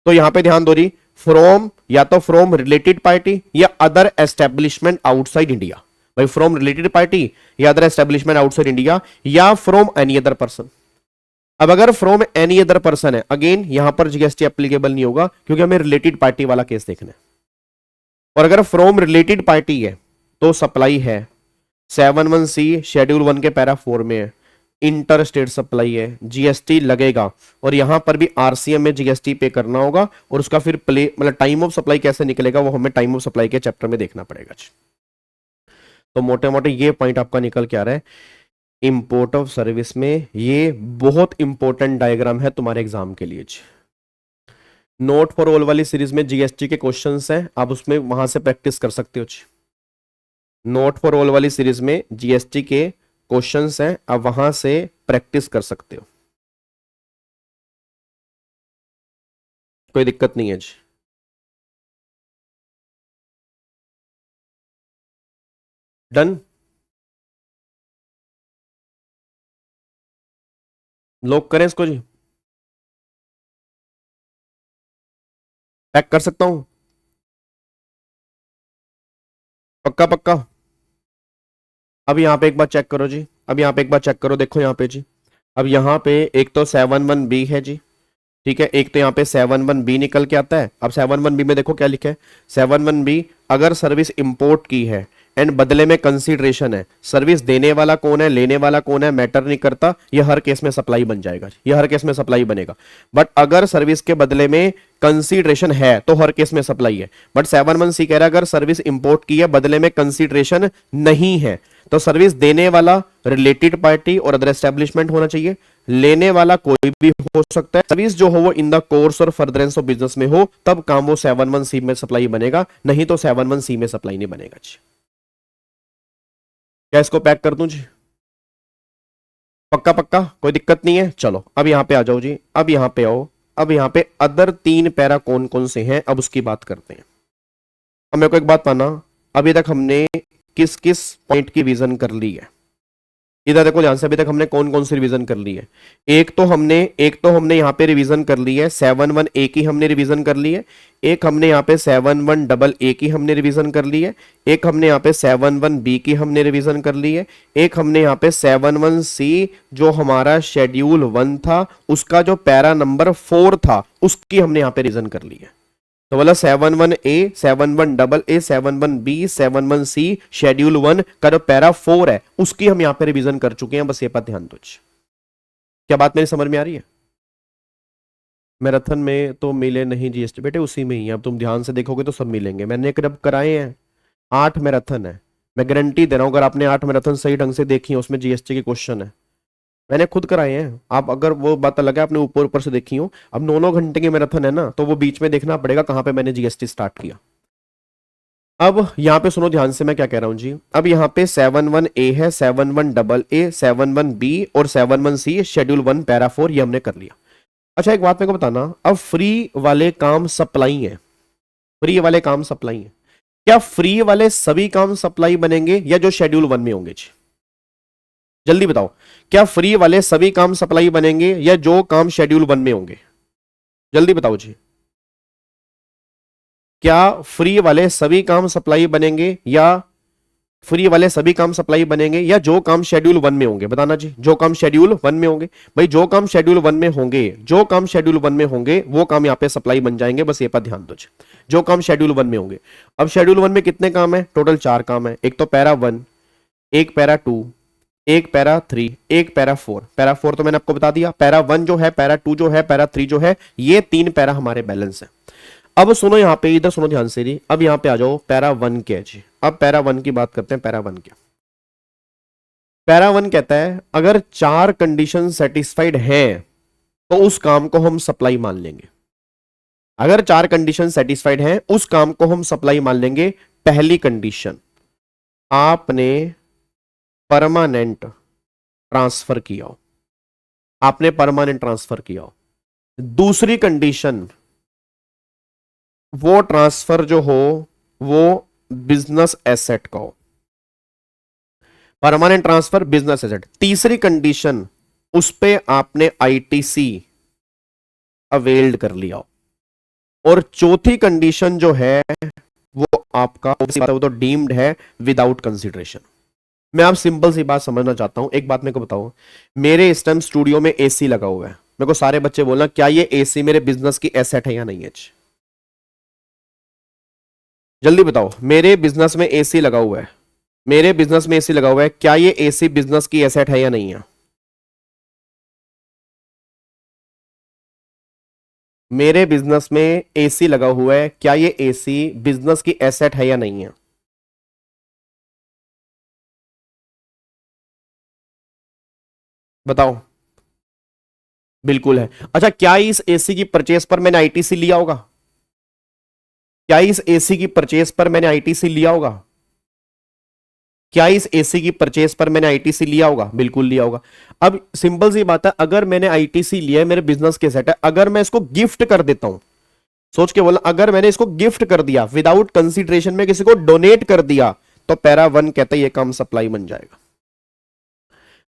तो यहां पे ध्यान दो रही, फ्रॉम या तो फ्रॉम रिलेटेड पार्टी या अदर एस्टेब्लिशमेंट आउटसाइड इंडिया। भाई फ्रॉम रिलेटेड पार्टी या अदर एस्टेब्लिशमेंट आउटसाइड इंडिया, या फ्रॉम एनी अदर पर्सन। अब अगर फ्रॉम एनी अदर पर्सन है, अगेन यहां पर जीएसटी एप्लीकेबल नहीं होगा, क्योंकि हमें रिलेटेड पार्टी वाला केस देखना है। और अगर फ्रॉम रिलेटेड पार्टी है तो सप्लाई है 71C शेड्यूल 1 के पैरा 4 में है, इंटर स्टेट सप्लाई है, जीएसटी लगेगा और यहां पर भी आरसीएम में जीएसटी पे करना होगा और उसका फिर प्ले मतलब टाइम ऑफ सप्लाई कैसे निकलेगा वो हमें टाइम ऑफ सप्लाई के चैप्टर में देखना पड़ेगा। तो मोटे मोटे ये पॉइंट आपका निकल के आ रहा है इंपोर्ट ऑफ सर्विस में। ये बहुत इंपॉर्टेंट डायग्राम है तुम्हारे एग्जाम के लिए। नोट फॉर ऑल वाली सीरीज में जीएसटी के क्वेश्चंस हैं, आप उसमें वहां से प्रैक्टिस कर सकते हो। नोट फॉर ऑल वाली सीरीज में जीएसटी के क्वेश्चंस हैं, आप वहां से प्रैक्टिस कर सकते हो, कोई दिक्कत नहीं है जी। डन, लॉक करें इसको जी, पैक कर सकता हूं, पक्का पक्का। अब यहां पे एक बार चेक करो जी, अब यहां पे एक बार चेक करो, देखो यहां पे जी, अब यहां पे एक तो 71B है जी, ठीक है, एक तो यहाँ पे 71B निकल के आता है। अब 71B में देखो क्या लिखा है, 71B अगर सर्विस इंपोर्ट की है एंड बदले में कंसीडरेशन है, सर्विस देने वाला कौन है लेने वाला कौन है मैटर नहीं करता, ये हर केस में सप्लाई बन जाएगा, ये हर केस में सप्लाई बनेगा। बट अगर सर्विस के बदले में कंसीडरेशन है तो हर केस में सप्लाई है। बट 71C कह रहा है अगर सर्विस इंपोर्ट की है बदले में कंसीडरेशन नहीं है तो सर्विस देने वाला रिलेटेड पार्टी और अदर एस्टेब्लिशमेंट होना चाहिए, लेने वाला कोई भी हो सकता है। सर्विस जो हो वो इन the course or furtherance of business में हो, तब काम वो 71C में सप्लाई बनेगा, नहीं तो 71C में सप्लाई नहीं बनेगा जी। क्या इसको पैक कर दूं जी, पक्का पक्का, कोई दिक्कत नहीं है। चलो अब यहां पे आ जाओ जी, अब यहां पे आओ, अब यहां पे अदर 3 पैरा कौन कौन से हैं अब उसकी बात करते हैं। अब मेरे को एक बात माना, अभी तक हमने किस किस पॉइंट की रिवीजन कर ली है, इधर देखो ध्यान से, अभी तक हमने कौन कौन सी रिवीजन कर ली है। एक तो हमने यहाँ पे रिवीजन कर ली है 71A की हमने रिवीजन कर ली है, एक हमने यहाँ पे 71AA की हमने रिवीजन कर ली है, एक हमने यहाँ पे 71B की हमने रिवीजन कर ली है, एक हमने यहाँ पे 71C जो हमारा शेड्यूल 1 था उसका जो पैरा नंबर 4 था उसकी हमने यहाँ पे रिवीजन कर ली है। तो बोला 71A 71AA 71B 71C schedule 1 का जो पैरा 4 है उसकी हम यहां पे रिवीजन कर चुके हैं, बस ये पर ध्यान दो। क्या बात मेरी समझ में आ रही है? मैराथन में तो मिले नहीं जीएसटी बेटे, उसी में ही अब तुम ध्यान से देखोगे तो सब मिलेंगे। मैंने कब कराए हैं 8 मैराथन है, मैं गारंटी दे रहा हूं अगर आपने 8 मैराथन सही ढंग से देखी है उसमें जीएसटी के क्वेश्चन है, मैंने खुद कराए हैं। आप अगर वो बात अलग है आपने ऊपर ऊपर से देखी हो, अब 9-9 घंटे की मैराथन है ना तो वो बीच में देखना पड़ेगा कहां पे मैंने जीएसटी स्टार्ट किया। अब यहां पे सुनो ध्यान से मैं क्या कह रहा हूं जी, अब यहां पे 71A है 71AA 71B और 71C शेड्यूल 1 पैरा 4 ये हमने कर लिया। अच्छा एक बात मेरे को बताना, अब फ्री वाले काम सप्लाई है, फ्री वाले काम सप्लाई है, क्या फ्री वाले सभी काम सप्लाई बनेंगे या जो शेड्यूल 1 में होंगे जी? जल्दी बताओ, क्या फ्री वाले सभी काम सप्लाई बनेंगे या जो काम शेड्यूल 1 में होंगे? जल्दी बताओ जी, क्या फ्री वाले सभी काम सप्लाई बनेंगे या फ्री वाले सभी काम सप्लाई बनेंगे या जो काम शेड्यूल 1 में होंगे? बताना जी, जो काम शेड्यूल 1 में होंगे। भाई जो काम शेड्यूल 1 में होंगे, जो काम शेड्यूल 1 में होंगे वो काम यहां पे सप्लाई बन जाएंगे, बस ये पर ध्यान दो जी, जो काम शेड्यूल 1 में होंगे। अब शेड्यूल 1 में कितने काम है? टोटल 4 काम है, एक तो पैरा 1, एक पैरा 2, एक पैरा 3, एक पैरा 4। पैरा 4 तो मैंने आपको बता दिया, पैरा 1 जो है, पैरा 2 जो है, पैरा 3 जो है, ये 3 पैरा हमारे बैलेंस है। अब सुनो यहां पे, इधर सुनो ध्यान से जी, अब यहां पे आ जाओ, पैरा 1 क्या है जी? अब पैरा 1 की बात करते हैं। पैरा 1 क्या? पैरा 1 कहता है अगर 4 कंडीशन सेटिस्फाइड है तो उस काम को हम सप्लाई मान लेंगे। अगर 4 कंडीशन सेटिस्फाइड है उस काम को हम सप्लाई मान लेंगे। पहली कंडीशन, आपने परमानेंट ट्रांसफर किया हो, आपने परमानेंट ट्रांसफर किया हो। दूसरी कंडीशन, वो ट्रांसफर जो हो वो बिजनेस एसेट का हो, परमानेंट ट्रांसफर बिजनेस एसेट। तीसरी कंडीशन, उस पे आपने आईटीसी अवेल्ड कर लिया हो। और चौथी कंडीशन जो है वो आपका वो तो डीम्ड है विदाउट कंसीडरेशन। मैं आप सिंपल सी बात समझना चाहता हूं, एक बात मेरे को बताओ, मेरे इस टाइम स्टूडियो में एसी लगा हुआ है, मेरे को सारे बच्चे बोलना क्या ये एसी मेरे बिजनेस की एसेट है या नहीं है? जल्दी बताओ, मेरे बिजनेस में एसी लगा हुआ है, मेरे बिजनेस में एसी लगा हुआ है, क्या ये एसी बिजनेस की एसेट है या नहीं है? मेरे बिजनेस में एसी लगा हुआ है, क्या ये एसी बिजनेस की एसेट है या नहीं है? बताओ। बिल्कुल है। अच्छा, क्या इस एसी की परचेस पर मैंने आईटीसी लिया होगा? क्या इस एसी की परचेस पर मैंने आईटीसी लिया होगा? क्या इस एसी की परचेस पर मैंने आईटीसी लिया होगा? बिल्कुल लिया होगा। अब सिंपल सी बात है, अगर मैंने आईटीसी लिया है, मेरे बिजनेस के सेट है, अगर मैं इसको गिफ्ट कर देता हूं, सोच के बोला, अगर मैंने इसको गिफ्ट कर दिया विदाउट कंसिडरेशन में, किसी को डोनेट कर दिया, तो पैरा वन कहता है ये काम सप्लाई बन जाएगा।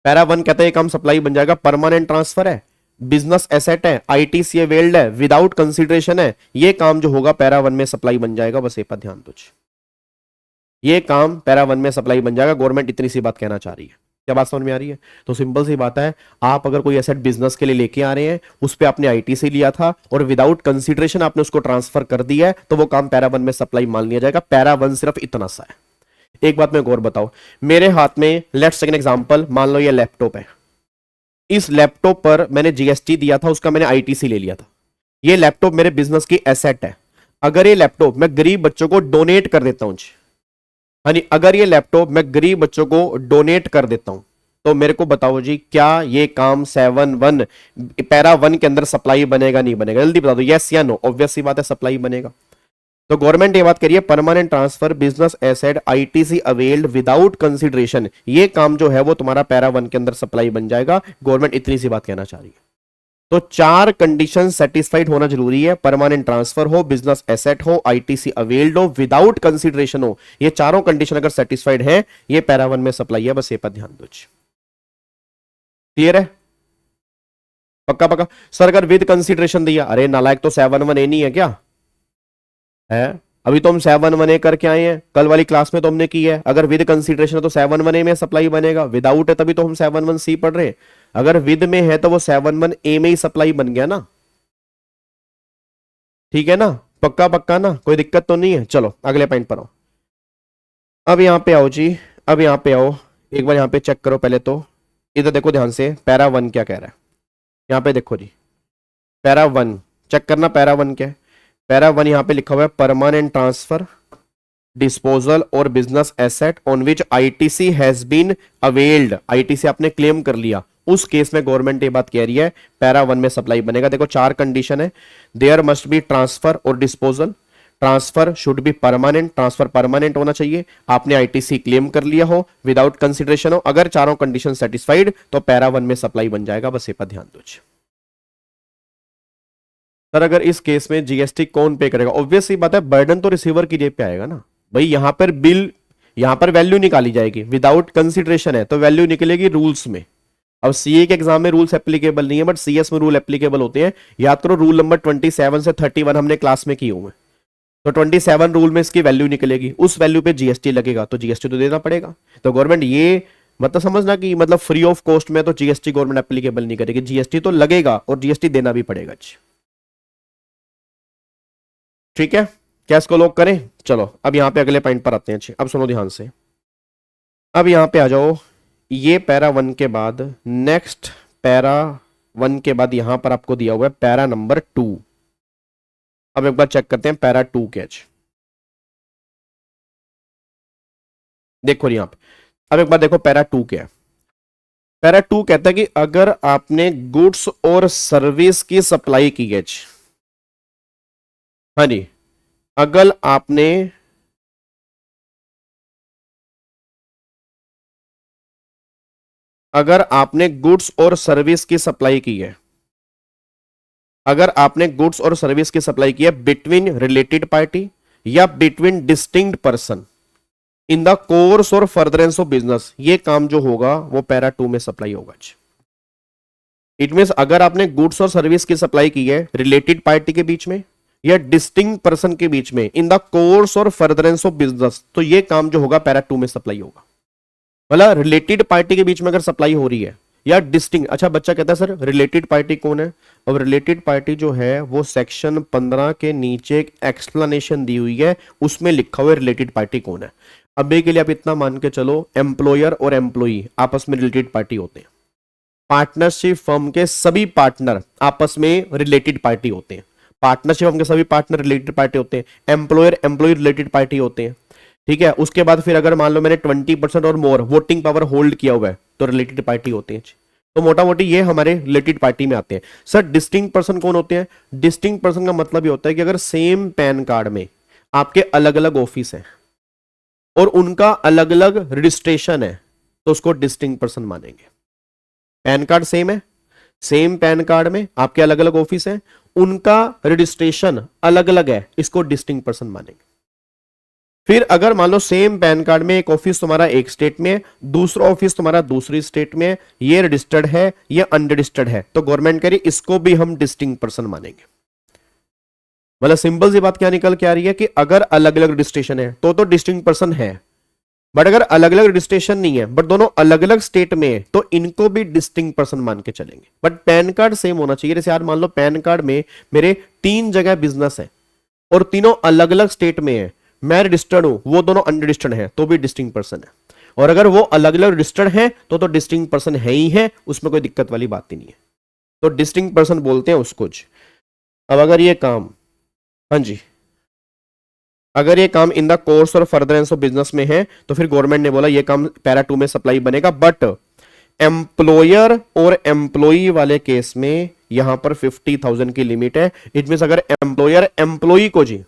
पैरा वन कहता है ये काम सप्लाई बन जाएगा। परमानेंट ट्रांसफर है, बिजनेस एसेट है, आईटीसी वेल्ड है, विदाउट कंसिडरेशन है, ये काम जो होगा पैरा वन में सप्लाई बन जाएगा। बस ये पर ध्यान दो, ये काम पैरा वन में सप्लाई बन जाएगा। गवर्नमेंट इतनी सी बात कहना चाह रही है। क्या बात समझ में आ रही है? तो सिंपल सी बात है, आप अगर कोई एसेट बिजनेस के लिए लेके आ रहे हैं, उस पे आपने आईटीसी लिया था और विदाउट कंसिडरेशन आपने उसको ट्रांसफर कर दिया है, तो वो काम पैरा वन में सप्लाई मान लिया जाएगा। पैरा वन सिर्फ इतना सा है। एक बात मैं और बताओ, मेरे हाथ में लेट्स टेक एन एग्जांपल, मान लो ये लैपटॉप है, इस लैपटॉप पर मैंने जीएसटी दिया था, उसका मैंने आईटीसी ले लिया था। ये लैपटॉप मेरे बिजनेस की एसेट है। अगर ये लैपटॉप मैं गरीब बच्चों को डोनेट कर देता हूं, यानी अगर ये लैपटॉप मैं गरीब बच्चों को डोनेट कर देता हूं, तो मेरे को बताओ जी, क्या ये काम 7-1 पैरा वन के अंदर सप्लाई बनेगा नहीं बनेगा? जल्दी बता दो, यस या नो। ऑब्वियस सी बात है, सप्लाई बनेगा। तो गवर्नमेंट ये बात करिए, permanent transfer business asset ITC availed without consideration, ये काम जो है वो तुम्हारा पैरा वन के अंदर सप्लाई बन जाएगा। गवर्नमेंट इतनी सी बात कहना चाह रही है। तो 4 कंडीशन सेटिस्फाइड होना जरूरी है। परमानेंट ट्रांसफर हो, बिजनेस एसेट हो, आईटीसी अवेल्ड हो, विदाउट कंसिडरेशन हो। ये चारों कंडीशन अगर सेटिस्फाइड है, ये पैरा वन में सप्लाई है। बस ये पर ध्यान दो। क्लियर है? पक्का पक्का। सर अगर विद कंसिडरेशन दिया, अरे नालायक, तो 7-1 ए नहीं है क्या? है, अभी तो हम 7-1 ए करके आए हैं, कल वाली क्लास में तो हमने की है। अगर विद कंसिडरेशन है तो 7-1 ए में सप्लाई बनेगा, विदाउट है तभी तो हम 7-1 सी पढ़ रहे हैं। अगर विद में है तो वो 7-1 ए में ही सप्लाई बन गया ना। ठीक है ना? पक्का पक्का ना, कोई दिक्कत तो नहीं है। चलो अगले पॉइंट पर आओ। अब यहां पे आओ जी, अब यहां पे आओ, एक बार यहां पे चेक करो पहले तो। इधर देखो ध्यान से, पैरा वन क्या कह रहा है। यहां पे देखो जी, पैरा वन चेक करना, पैरा वन क्या है। पैरा वन यहां पे लिखा हुआ है, permanent transfer disposal or business asset on which ITC has been availed. ITC आपने क्लेम कर लिया, उस केस में गवर्नमेंट ये बात कह रही है पैरा वन में सप्लाई बनेगा। देखो 4 कंडीशन है, देयर मस्ट बी ट्रांसफर और disposal, transfer should be permanent, transfer permanent होना चाहिए, आपने आईटीसी क्लेम कर लिया हो, विदाउट कंसिडरेशन हो। अगर चारों कंडीशन सेटिस्फाइड तो पैरा वन में सप्लाई बन जाएगा। बस ये पर ध्यान दो। सर अगर इस केस में जीएसटी कौन पे करेगा? ऑब्वियस ही बात है, बर्डन तो रिसीवर की जेब पे आएगा ना भाई। यहां पर बिल, यहां पर वैल्यू निकाली जाएगी, विदाउट कंसिडरेशन है तो वैल्यू निकलेगी रूल्स में। अब सीए के एग्जाम में रूल्स एप्लीकेबल नहीं है, बट सीएस में रूल एप्लीकेबल होते हैं। याद करो, रूल नंबर 27 से 31 हमने क्लास में किए हुए। तो 27 रूल में इसकी वैल्यू निकलेगी, उस वैल्यू पे जीएसटी लगेगा, तो जीएसटी तो देना पड़ेगा। तो गवर्नमेंट ये मतलब समझना कि मतलब फ्री ऑफ कॉस्ट में तो जीएसटी गवर्नमेंट एप्लीकेबल नहीं करेगी, जीएसटी तो लगेगा और जीएसटी देना भी पड़ेगा। ठीक है, क्या इसको लॉक करें? चलो अब यहां पे अगले पॉइंट पर आते हैं। अब सुनो ध्यान से, अब यहां पे आ जाओ। ये पैरा वन के बाद नेक्स्ट पैरा वन के बाद यहां पर आपको दिया हुआ है पैरा नंबर 2। अब एक बार चेक करते हैं पैरा 2 कैच। देखो यहां पे, अब एक बार देखो पैरा 2 क्या है। पैरा 2 कहता है कि अगर आपने गुड्स और सर्विस की सप्लाई की है, हाँ जी, अगर आपने गुड्स और सर्विस की सप्लाई की है, अगर आपने गुड्स और सर्विस की सप्लाई की है बिटवीन रिलेटेड पार्टी या between distinct person in the course or furtherance of business, ये काम जो होगा वो पैरा 2 में सप्लाई होगा। इट मींस अगर आपने गुड्स और सर्विस की सप्लाई की है रिलेटेड पार्टी के बीच में या डिस्टिंक्ट पर्सन के बीच में इन the course or furtherance of business, तो ये काम जो होगा पैरा 2 में सप्लाई होगा। मतलब रिलेटेड पार्टी के बीच में अगर सप्लाई हो रही है या डिस्टिंक्ट। अच्छा बच्चा कहता है सर रिलेटेड पार्टी कौन है? अब रिलेटेड पार्टी जो है वो सेक्शन 15 के नीचे एक एक्सप्लेनेशन दी हुई है, उसमें लिखा हुआ है रिलेटेड पार्टी कौन है। अभी के लिए आप इतना मान के चलो, एम्प्लॉयर और एम्प्लॉई आपस में रिलेटेड पार्टी होते हैं। पार्टनरशिप फर्म के सभी पार्टनर आपस में रिलेटेड पार्टी होते हैं। पार्टनरशिप फर्म के सभी पार्टनर रिलेटेड पार्टी होते हैं। एम्प्लॉयर एम्प्लॉय रिलेटेड पार्टी होते हैं। ठीक है, उसके बाद फिर अगर मान लो मैंने 20% और मोर वोटिंग पावर होल्ड किया हुआ है तो रिलेटेड पार्टी होते हैं। तो मोटा मोटी ये हमारे रिलेटेड पार्टी में आते हैं। सर डिस्टिंक्ट पर्सन कौन होते हैं? डिस्टिंक्ट पर्सन का मतलब ये होता है कि अगर सेम पैन कार्ड में आपके अलग अलग ऑफिस है और उनका अलग अलग रजिस्ट्रेशन है तो उसको डिस्टिंक्ट पर्सन मानेंगे। पैन कार्ड सेम है, सेम पैन कार्ड में आपके अलग अलग ऑफिस है, उनका रजिस्ट्रेशन अलग अलग है, इसको डिस्टिंक्ट पर्सन मानेंगे। फिर अगर मान लो सेम पैन कार्ड में एक ऑफिस तुम्हारा एक स्टेट में है, दूसरा ऑफिस तुम्हारा दूसरी स्टेट में है, ये रजिस्टर्ड है, ये अनरजिस्टर्ड है, तो गवर्नमेंट कह रही इसको भी हम डिस्टिंक्ट पर्सन मानेंगे। मतलब सिंपल सी बात क्या निकल के आ रही है कि अगर अलग अलग रजिस्ट्रेशन है तो डिस्टिंक्ट पर्सन है, बट अगर अलग अलग रजिस्ट्रेशन नहीं है बट दोनों अलग अलग स्टेट में है तो इनको भी डिस्टिंक्ट पर्सन मान के चलेंगे। बट पैन कार्ड सेम होना चाहिए। जैसे यार मान लो पैन कार्ड में मेरे 3 जगह बिजनेस है और तीनों अलग अलग स्टेट में है, मैं रजिस्टर्ड हूं, वो दोनों अनरजिस्टर्ड है, तो भी डिस्टिंक्ट पर्सन है। और अगर वो अलग अलग रजिस्टर्ड है तो डिस्टिंक्ट पर्सन है ही है, उसमें कोई दिक्कत वाली बात ही नहीं है। तो डिस्टिंक्ट पर्सन बोलते हैं उसको। अब अगर ये काम, हाँ जी, अगर ये काम इन the course or furtherance of business में है तो फिर गवर्नमेंट ने बोला ये काम पैरा 2 में सप्लाई बनेगा। बट एम्प्लॉयर और एम्प्लॉई वाले केस में यहां पर 50,000 की लिमिट है। इट मीन अगर एम्प्लॉयर एम्प्लॉई को जी,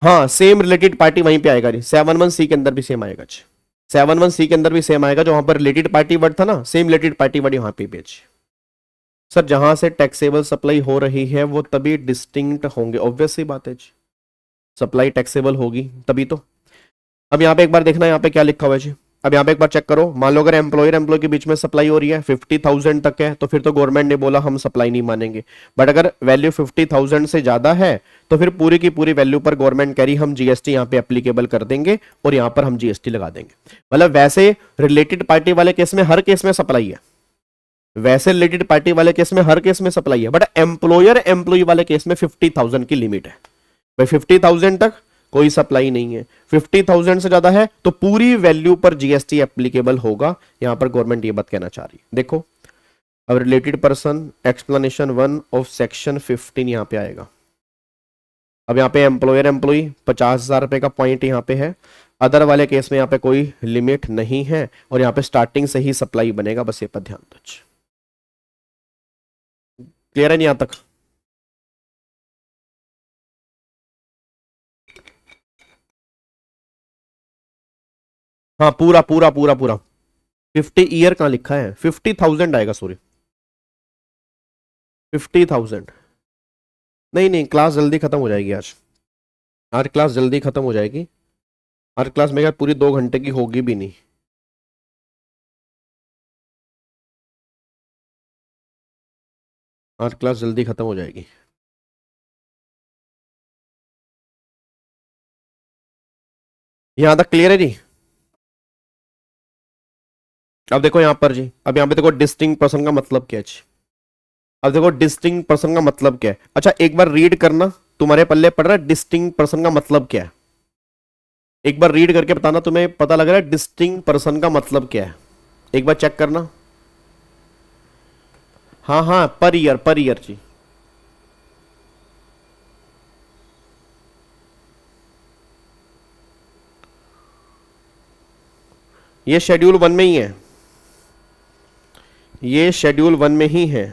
हाँ सेम रिलेटेड पार्टी वहीं पे आएगा जी। 7(1)(c) के अंदर भी सेम आएगा जी। 7(1)(c) के अंदर भी सेम आएगा, जो वहां पर रिलेटेड पार्टी वर्ड था ना, सेम रिलेटेड पार्टी वर्ड यहां पे भेज। सर जहां से टैक्सेबल सप्लाई हो रही है वो तभी डिस्टिंक्ट होंगे, ऑब्वियस सी बात है जी। सप्लाई टैक्सेबल होगी तभी तो। अब यहाँ पे एक बार देखना यहाँ पे क्या लिखा हुआ है जी। अब यहाँ पे एक बार चेक करो, मान लो अगर एम्प्लॉयर एम्प्लॉय के बीच में सप्लाई हो रही है 50,000 तक है तो फिर तो गवर्नमेंट ने बोला हम सप्लाई नहीं मानेंगे। बट अगर वैल्यू 50,000 से ज्यादा है तो फिर पूरी की पूरी वैल्यू पर गवर्नमेंट कह रही हम जीएसटी यहाँ पे एप्लीकेबल कर देंगे और यहाँ पर हम जीएसटी लगा देंगे। मतलब वैसे रिलेटेड पार्टी वाले केस में हर केस में सप्लाई है, वैसे रिलेटेड पार्टी वाले केस में हर केस में सप्लाई है, बट एम्प्लॉयर एम्प्लॉय वाले केस में 50,000 की लिमिट है भाई। 50,000 तक कोई सप्लाई नहीं है, 50,000 से ज्यादा है तो पूरी वैल्यू पर जीएसटी एप्लीकेबल होगा। यहां पर गवर्नमेंट ये बात कहना चाह रही है। देखो अब related person explanation 1 of section 15 यहां पे आएगा। अब यहां पे एम्प्लॉयर एम्प्लॉय 50,000 रुपए का पॉइंट यहां पे है। अदर वाले केस में यहां पे कोई लिमिट नहीं है और यहां पे स्टार्टिंग से ही सप्लाई बनेगा, बस ये पर ध्यान दो। क्लियर है नहीं यहां तक? हाँ पूरा पूरा पूरा पूरा 50 ईयर कहां लिखा है? 50,000 आएगा, सॉरी 50,000। नहीं नहीं, क्लास जल्दी खत्म हो जाएगी आज। आज क्लास जल्दी खत्म हो जाएगी। आज क्लास मेरे ख्याल पूरी 2 घंटे की होगी भी नहीं। आज क्लास जल्दी खत्म हो जाएगी। यहां तक क्लियर है जी? अब देखो यहां पर जी, अब यहां पे देखो डिस्टिंक्ट पर्सन का मतलब क्या है जी। अब देखो डिस्टिंक्ट पर्सन का मतलब क्या है। अच्छा एक बार रीड करना, तुम्हारे पल्ले पड़ रहा है डिस्टिंक्ट पर्सन का मतलब क्या है। एक बार रीड करके बताना तुम्हें पता लग रहा है डिस्टिंक्ट पर्सन का मतलब क्या है। एक बार चेक करना। हाँ हाँ, पर ईयर जी। ये शेड्यूल 1 में ही है, ये शेड्यूल 1 में ही है।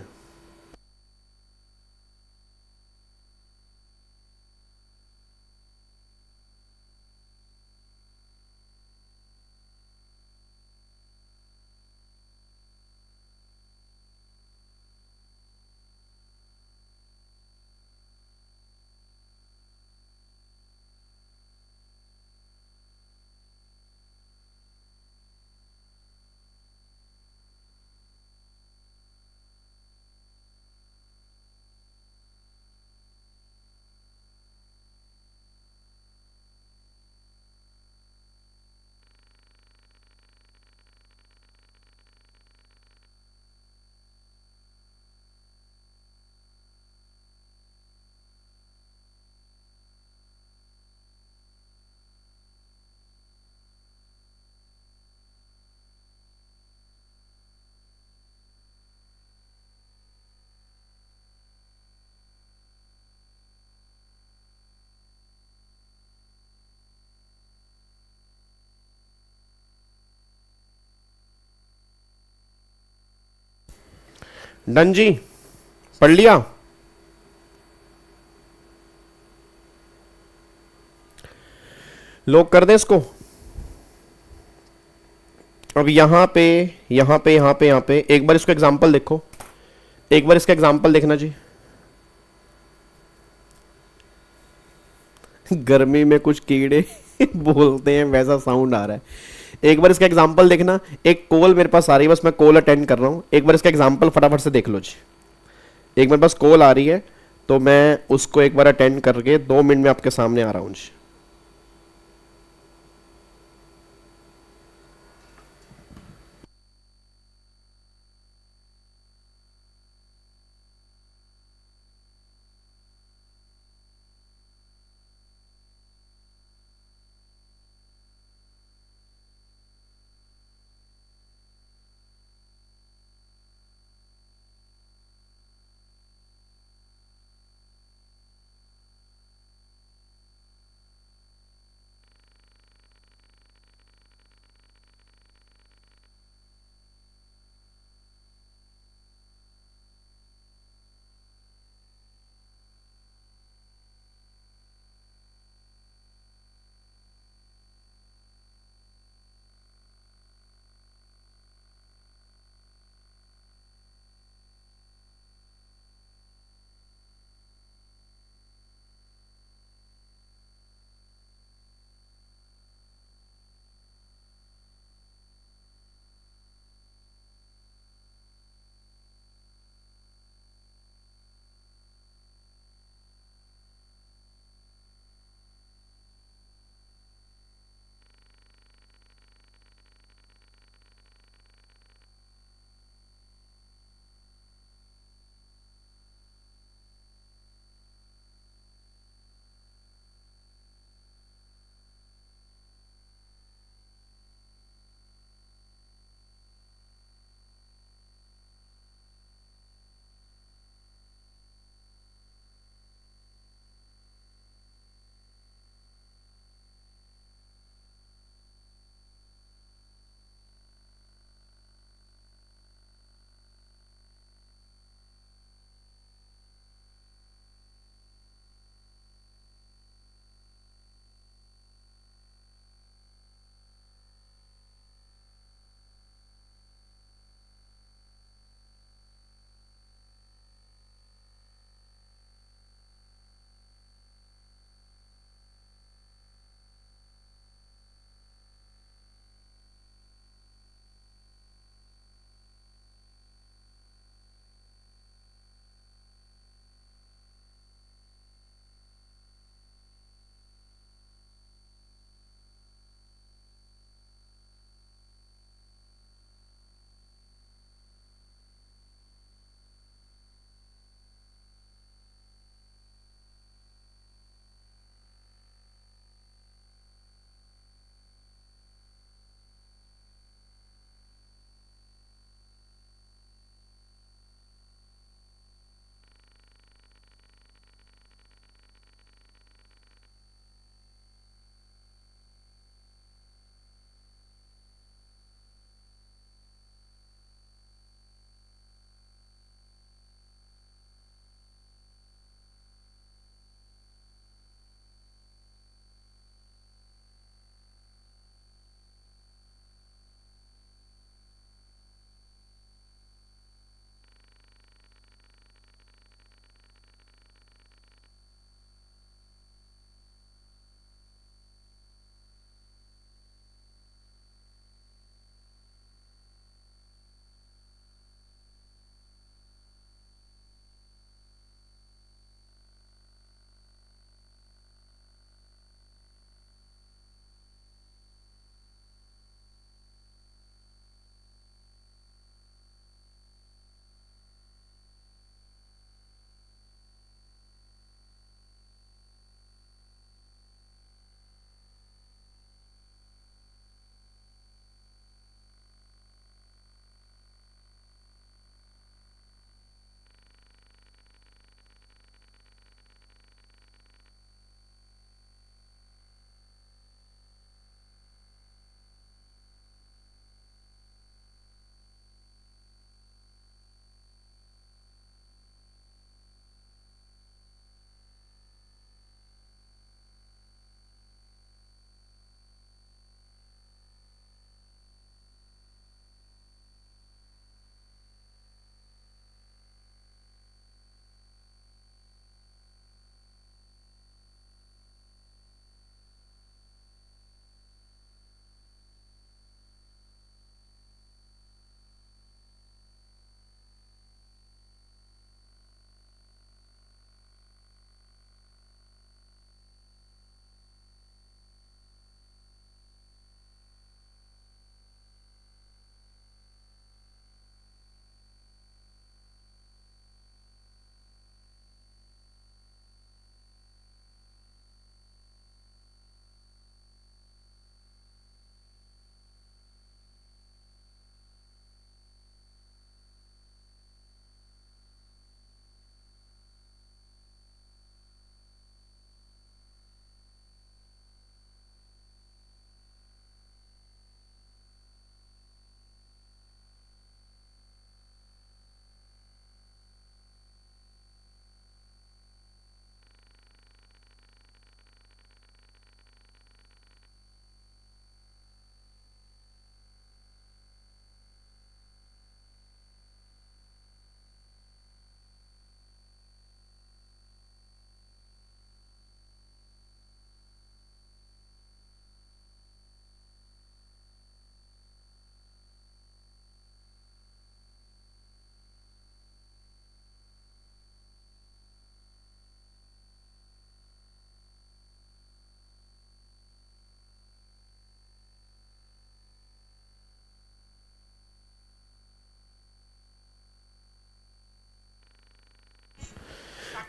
डन जी, पढ़ लिया? लोग कर दें इसको। अब यहां पे यहां पे यहां पे यहां पे एक बार इसको एग्जांपल देखो, एक बार इसका एग्जांपल देखना जी। गर्मी में कुछ कीड़े बोलते हैं वैसा साउंड आ रहा है। एक बार इसका एग्जांपल देखना। एक कॉल मेरे पास आ रही है, बस मैं कॉल अटेंड कर रहा हूं। एक बार इसका एग्जांपल फटाफट से देख लो जी। एक मेरे पास कॉल आ रही है, तो मैं उसको एक बार अटेंड करके 2 मिनट में आपके सामने आ रहा हूं जी।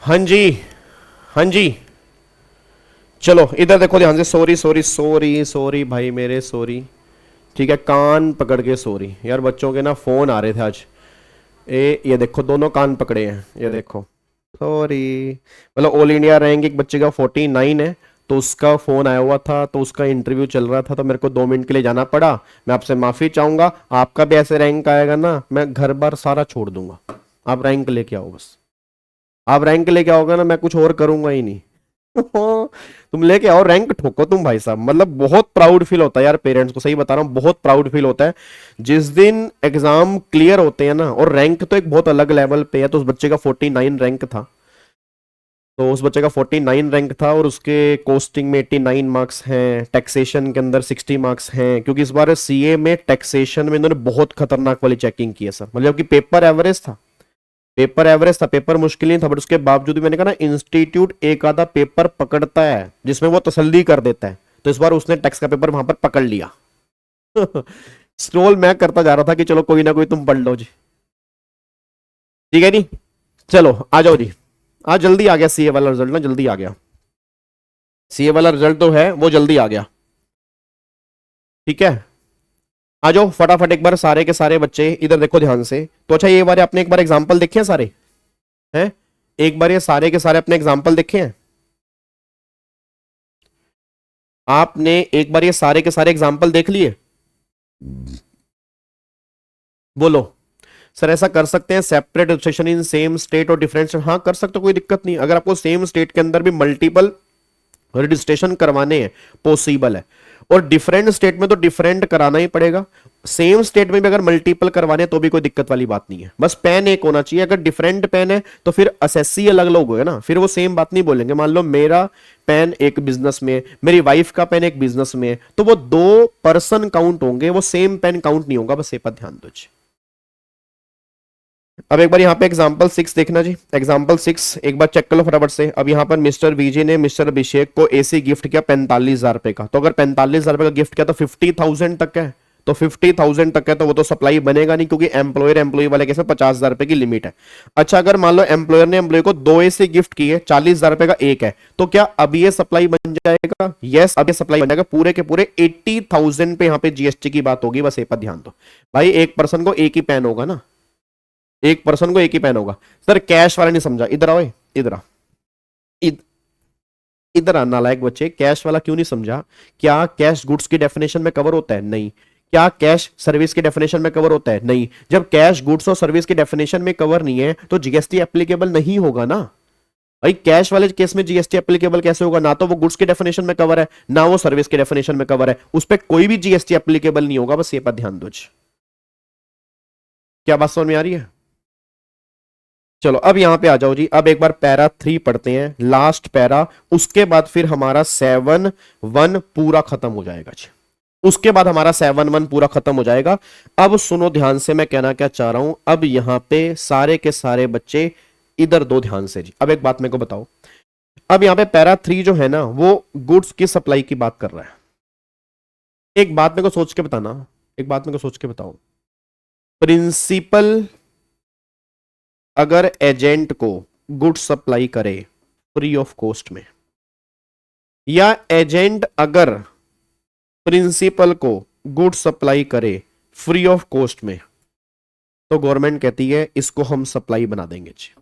हाँ जी, हाँ जी, चलो इधर देखो ध्यान से। सॉरी सॉरी सॉरी सॉरी भाई मेरे, सॉरी। ठीक है, कान पकड़ के सॉरी यार, बच्चों के ना फोन आ रहे थे आज। ये देखो दोनों कान पकड़े हैं, ये देखो। सॉरी, मतलब ऑल इंडिया रैंक एक बच्चे का 49 है, तो उसका फोन आया हुआ था, तो उसका इंटरव्यू चल रहा था, तो मेरे को 2 मिनट के लिए जाना पड़ा। मैं आपसे माफी चाहूंगा। आपका भी ऐसे रैंक आएगा ना, मैं घर बार सारा छोड़ दूंगा। आप रैंक लेके आओ बस। आप रैंक लेके आओगे ना, मैं कुछ और करूंगा ही नहीं। तुम लेके आओ, रैंक ठोको तुम भाई साहब। मतलब बहुत प्राउड फील होता है यार, पेरेंट्स को सही बता रहा हूँ, बहुत प्राउड फील होता है जिस दिन एग्जाम क्लियर होते हैं ना। और रैंक तो एक बहुत अलग लेवल पे है। तो उस बच्चे का 49 रैंक था, तो उस बच्चे का 49 रैंक था, और उसके कोस्टिंग में 89 मार्क्स हैं, टैक्सेशन के अंदर 60 मार्क्स हैं, क्योंकि इस बार सीए में टैक्सेशन में इन्होंने बहुत खतरनाक वाली चेकिंग की है सर। मतलब कि पेपर एवरेज था, पेपर एवरेज था, पेपर मुश्किल नहीं था, बट उसके बावजूद भी मैंने कहा ना, इंस्टीट्यूट एक आधा पेपर पकड़ता है जिसमें वो तसल्ली कर देता है। तो इस बार उसने टैक्स का पेपर वहां पर पकड़ लिया। स्क्रॉल मैं करता जा रहा था कि चलो कोई ना कोई तुम पढ़ लो जी। ठीक है, नहीं चलो आ जाओ जी। आज जल्दी आ गया सीए वाला रिजल्ट ना, जल्दी आ गया। सीए वाला रिजल्ट तो है वो जल्दी आ गया। ठीक है, आ जाओ फटाफट एक बार सारे के सारे बच्चे इधर देखो ध्यान से। तो अच्छा, ये बार आपने एक बार एग्जांपल देखे हैं सारे? हैं, एक बार ये सारे के सारे अपने एग्जांपल देखे हैं? आपने एक बार ये सारे के सारे एग्जांपल देख लिए? बोलो। सर ऐसा कर सकते हैं separate registration in same state और डिफरेंट? हाँ कर सकते हो, कोई दिक्कत नहीं। अगर आपको सेम स्टेट के अंदर भी मल्टीपल रजिस्ट्रेशन करवाने हैं, पॉसिबल है। और डिफरेंट स्टेट में तो डिफरेंट कराना ही पड़ेगा। सेम स्टेट में भी अगर मल्टीपल करवाने तो भी कोई दिक्कत वाली बात नहीं है, बस पेन एक होना चाहिए। अगर डिफरेंट पेन है तो फिर असेसी अलग अलग होगा ना, फिर वो सेम बात नहीं बोलेंगे। मान लो मेरा पेन एक बिजनेस में, मेरी वाइफ का पेन एक बिजनेस में, तो वो 2 पर्सन काउंट होंगे, वो सेम पेन काउंट नहीं होगा। बस ये पर ध्यान दो। अब एक बार यहाँ पे एग्जाम्पल 6 देखना जी। एग्जाम्पल 6 एक बार चेक कर लो फटाफट से। अब यहाँ पर मिस्टर बीजे ने मिस्टर अभिषेक को एसी गिफ्ट किया 45,000 रुपए का। तो अगर 45,000 रुपए का गिफ्ट किया तो 50,000 तक है, तो 50,000 तक है तो वो तो सप्लाई बनेगा नहीं, क्योंकि एम्प्लॉयर एम्प्लॉय वाले केस में 50,000 रुपए की लिमिट है। अच्छा, अगर मान लो एम्प्लॉयर ने एम्प्लॉय को 2 एसी गिफ्ट किए, 40,000 रुपए का एक है, तो क्या अब ये सप्लाई बन जाएगा? यस, अब ये सप्लाई बन जाएगा। पूरे के पूरे 80,000 पे यहाँ पे जीएसटी की बात होगी। बस ये पर ध्यान दो भाई, एक पर्सन को एक ही पेन होगा ना, एक पर्सन को एक ही पेन होगा। सर कैश वाला नहीं समझा, इधर आओ, इधर आ, इधर आ नालायक बच्चे। कैश वाला क्यों नहीं समझा? क्या कैश गुड्स की डेफिनेशन में कवर होता है? नहीं। क्या कैश सर्विस की डेफिनेशन में कवर होता है? नहीं। जब कैश गुड्स और सर्विस की डेफिनेशन में कवर नहीं है तो जीएसटी एप्लीकेबल नहीं होगा ना भाई। कैश वाले केस में जीएसटी एप्लीकेबल कैसे होगा? ना तो वो गुड्स की डेफिनेशन में कवर है, ना वो सर्विस की डेफिनेशन में कवर है, उस पर कोई भी जीएसटी एप्लीकेबल नहीं होगा। बस ये पर ध्यान दो। क्या बात समझ में आ रही है? चलो अब यहां पे आ जाओ जी। अब एक बार पैरा 3 पढ़ते हैं, लास्ट पैरा, उसके बाद फिर हमारा 7-1 पूरा खत्म हो जाएगा जी। उसके बाद हमारा 7-1 पूरा खत्म हो जाएगा। अब सुनो ध्यान से, मैं कहना क्या चाह रहा हूं। अब यहां पे सारे के सारे बच्चे इधर दो ध्यान से जी। अब एक बात मेरे को बताओ, अब यहां पे पैरा 3 जो है ना, वो गुड्स की सप्लाई की बात कर रहा है। एक बात मेरे को सोच के बताना, एक बात मेरे को सोच के बताओ। प्रिंसिपल अगर एजेंट को गुड्स सप्लाई करे फ्री ऑफ कॉस्ट में, या एजेंट अगर प्रिंसिपल को गुड्स सप्लाई करे फ्री ऑफ कॉस्ट में, तो गवर्नमेंट कहती है इसको हम सप्लाई बना देंगे जी,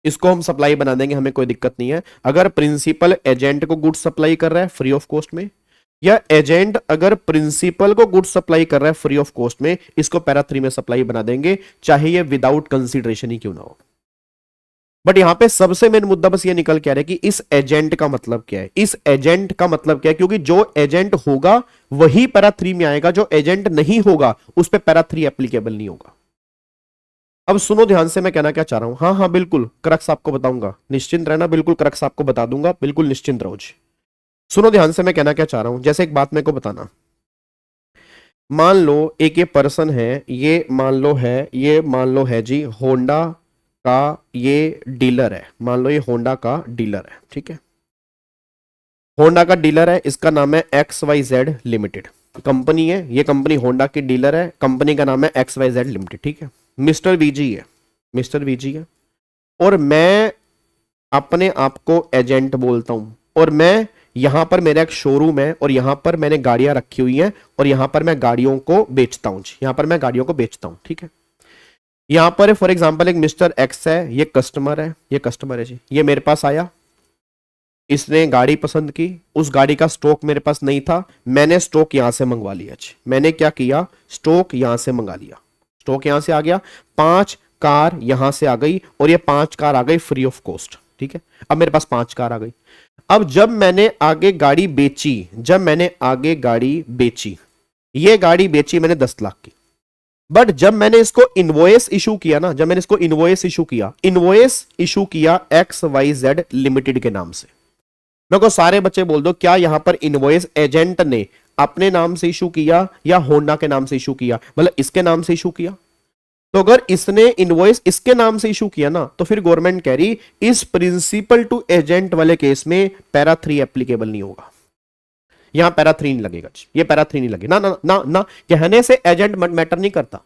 इसको हम सप्लाई बना देंगे, हमें कोई दिक्कत नहीं है। अगर प्रिंसिपल एजेंट को गुड्स सप्लाई कर रहा है फ्री ऑफ कॉस्ट में, या एजेंट अगर प्रिंसिपल को गुड्स सप्लाई कर रहा है फ्री ऑफ कॉस्ट में, इसको पैरा 3 में सप्लाई बना देंगे, चाहे ये विदाउट कंसीडरेशन ही क्यों ना हो। बट यहां पे सबसे मेन मुद्दा बस ये निकल के आ रहा है कि इस एजेंट का मतलब क्या है, इस एजेंट का मतलब क्या है, क्योंकि जो एजेंट होगा वही पैरा 3 में आएगा, जो एजेंट नहीं होगा उस पर पैरा 3 एप्लीकेबल नहीं होगा। अब सुनो ध्यान से, मैं कहना क्या चाह रहा हूं। हाँ हाँ बिल्कुल क्रक्स आपको बताऊंगा, निश्चिंत रहना, बिल्कुल क्रक्स आपको बता दूंगा, बिल्कुल निश्चिंत रहो जी। सुनो ध्यान से, मैं कहना क्या चाह रहा हूं। जैसे एक बात मेरे को बताना, मान लो एक ये पर्सन है, ये मान लो है जी होंडा का ये डीलर है, मान लो ये होंडा का डीलर है, ठीक है। होंडा का डीलर है, इसका नाम है XYZ लिमिटेड कंपनी है, ये कंपनी होंडा की डीलर है, कंपनी का नाम है XYZ लिमिटेड, ठीक है। मिस्टर वीजी है, मिस्टर वीजी है, और मैं अपने आप को एजेंट बोलता हूं, और मैं यहां पर मेरा एक शोरूम है और यहां पर मैंने गाड़ियां रखी हुई हैं और यहां पर मैं गाड़ियों को बेचता हूं जी, यहां पर मैं गाड़ियों को बेचता हूं, ठीक है। यहां पर फॉर एग्जांपल एक मिस्टर एक्स है, ये कस्टमर है, ये कस्टमर है जी, ये मेरे पास आया, इसने गाड़ी पसंद की, उस गाड़ी का स्टॉक मेरे पास नहीं था, मैंने स्टॉक यहां से मंगवा लिया जी। मैंने क्या किया, स्टॉक यहां से मंगा लिया, स्टॉक यहां से आ गया, 5 कार यहां से आ गई और ये 5 कार आ गई फ्री ऑफ कॉस्ट, ठीक है। अब मेरे पास 5 कार आ गई। अब जब मैंने आगे गाड़ी बेची, जब मैंने आगे गाड़ी बेची, ये गाड़ी बेची मैंने 10 लाख की, बट जब मैंने इसको इनवॉइस इशू किया ना, जब मैंने इसको इनवॉइस इशू किया, इनवॉइस इशू किया XYZ लिमिटेड के नाम से। मेरे को सारे बच्चे बोल दो, क्या यहां पर इनवॉइस एजेंट ने अपने नाम से इशू किया या होंडा के नाम से इशू किया, मतलब इसके नाम से इशू किया? तो अगर इसने इनवॉइस इसके नाम से इशू किया ना, तो फिर गवर्नमेंट कह रही इस प्रिंसिपल टू एजेंट वाले केस में पैरा 3 एप्लीकेबल नहीं होगा, यहां पैरा 3 नहीं लगेगा, ये पैरा 3 नहीं लगेगा ना, ना ना ना। कहने से एजेंट मैटर नहीं करता,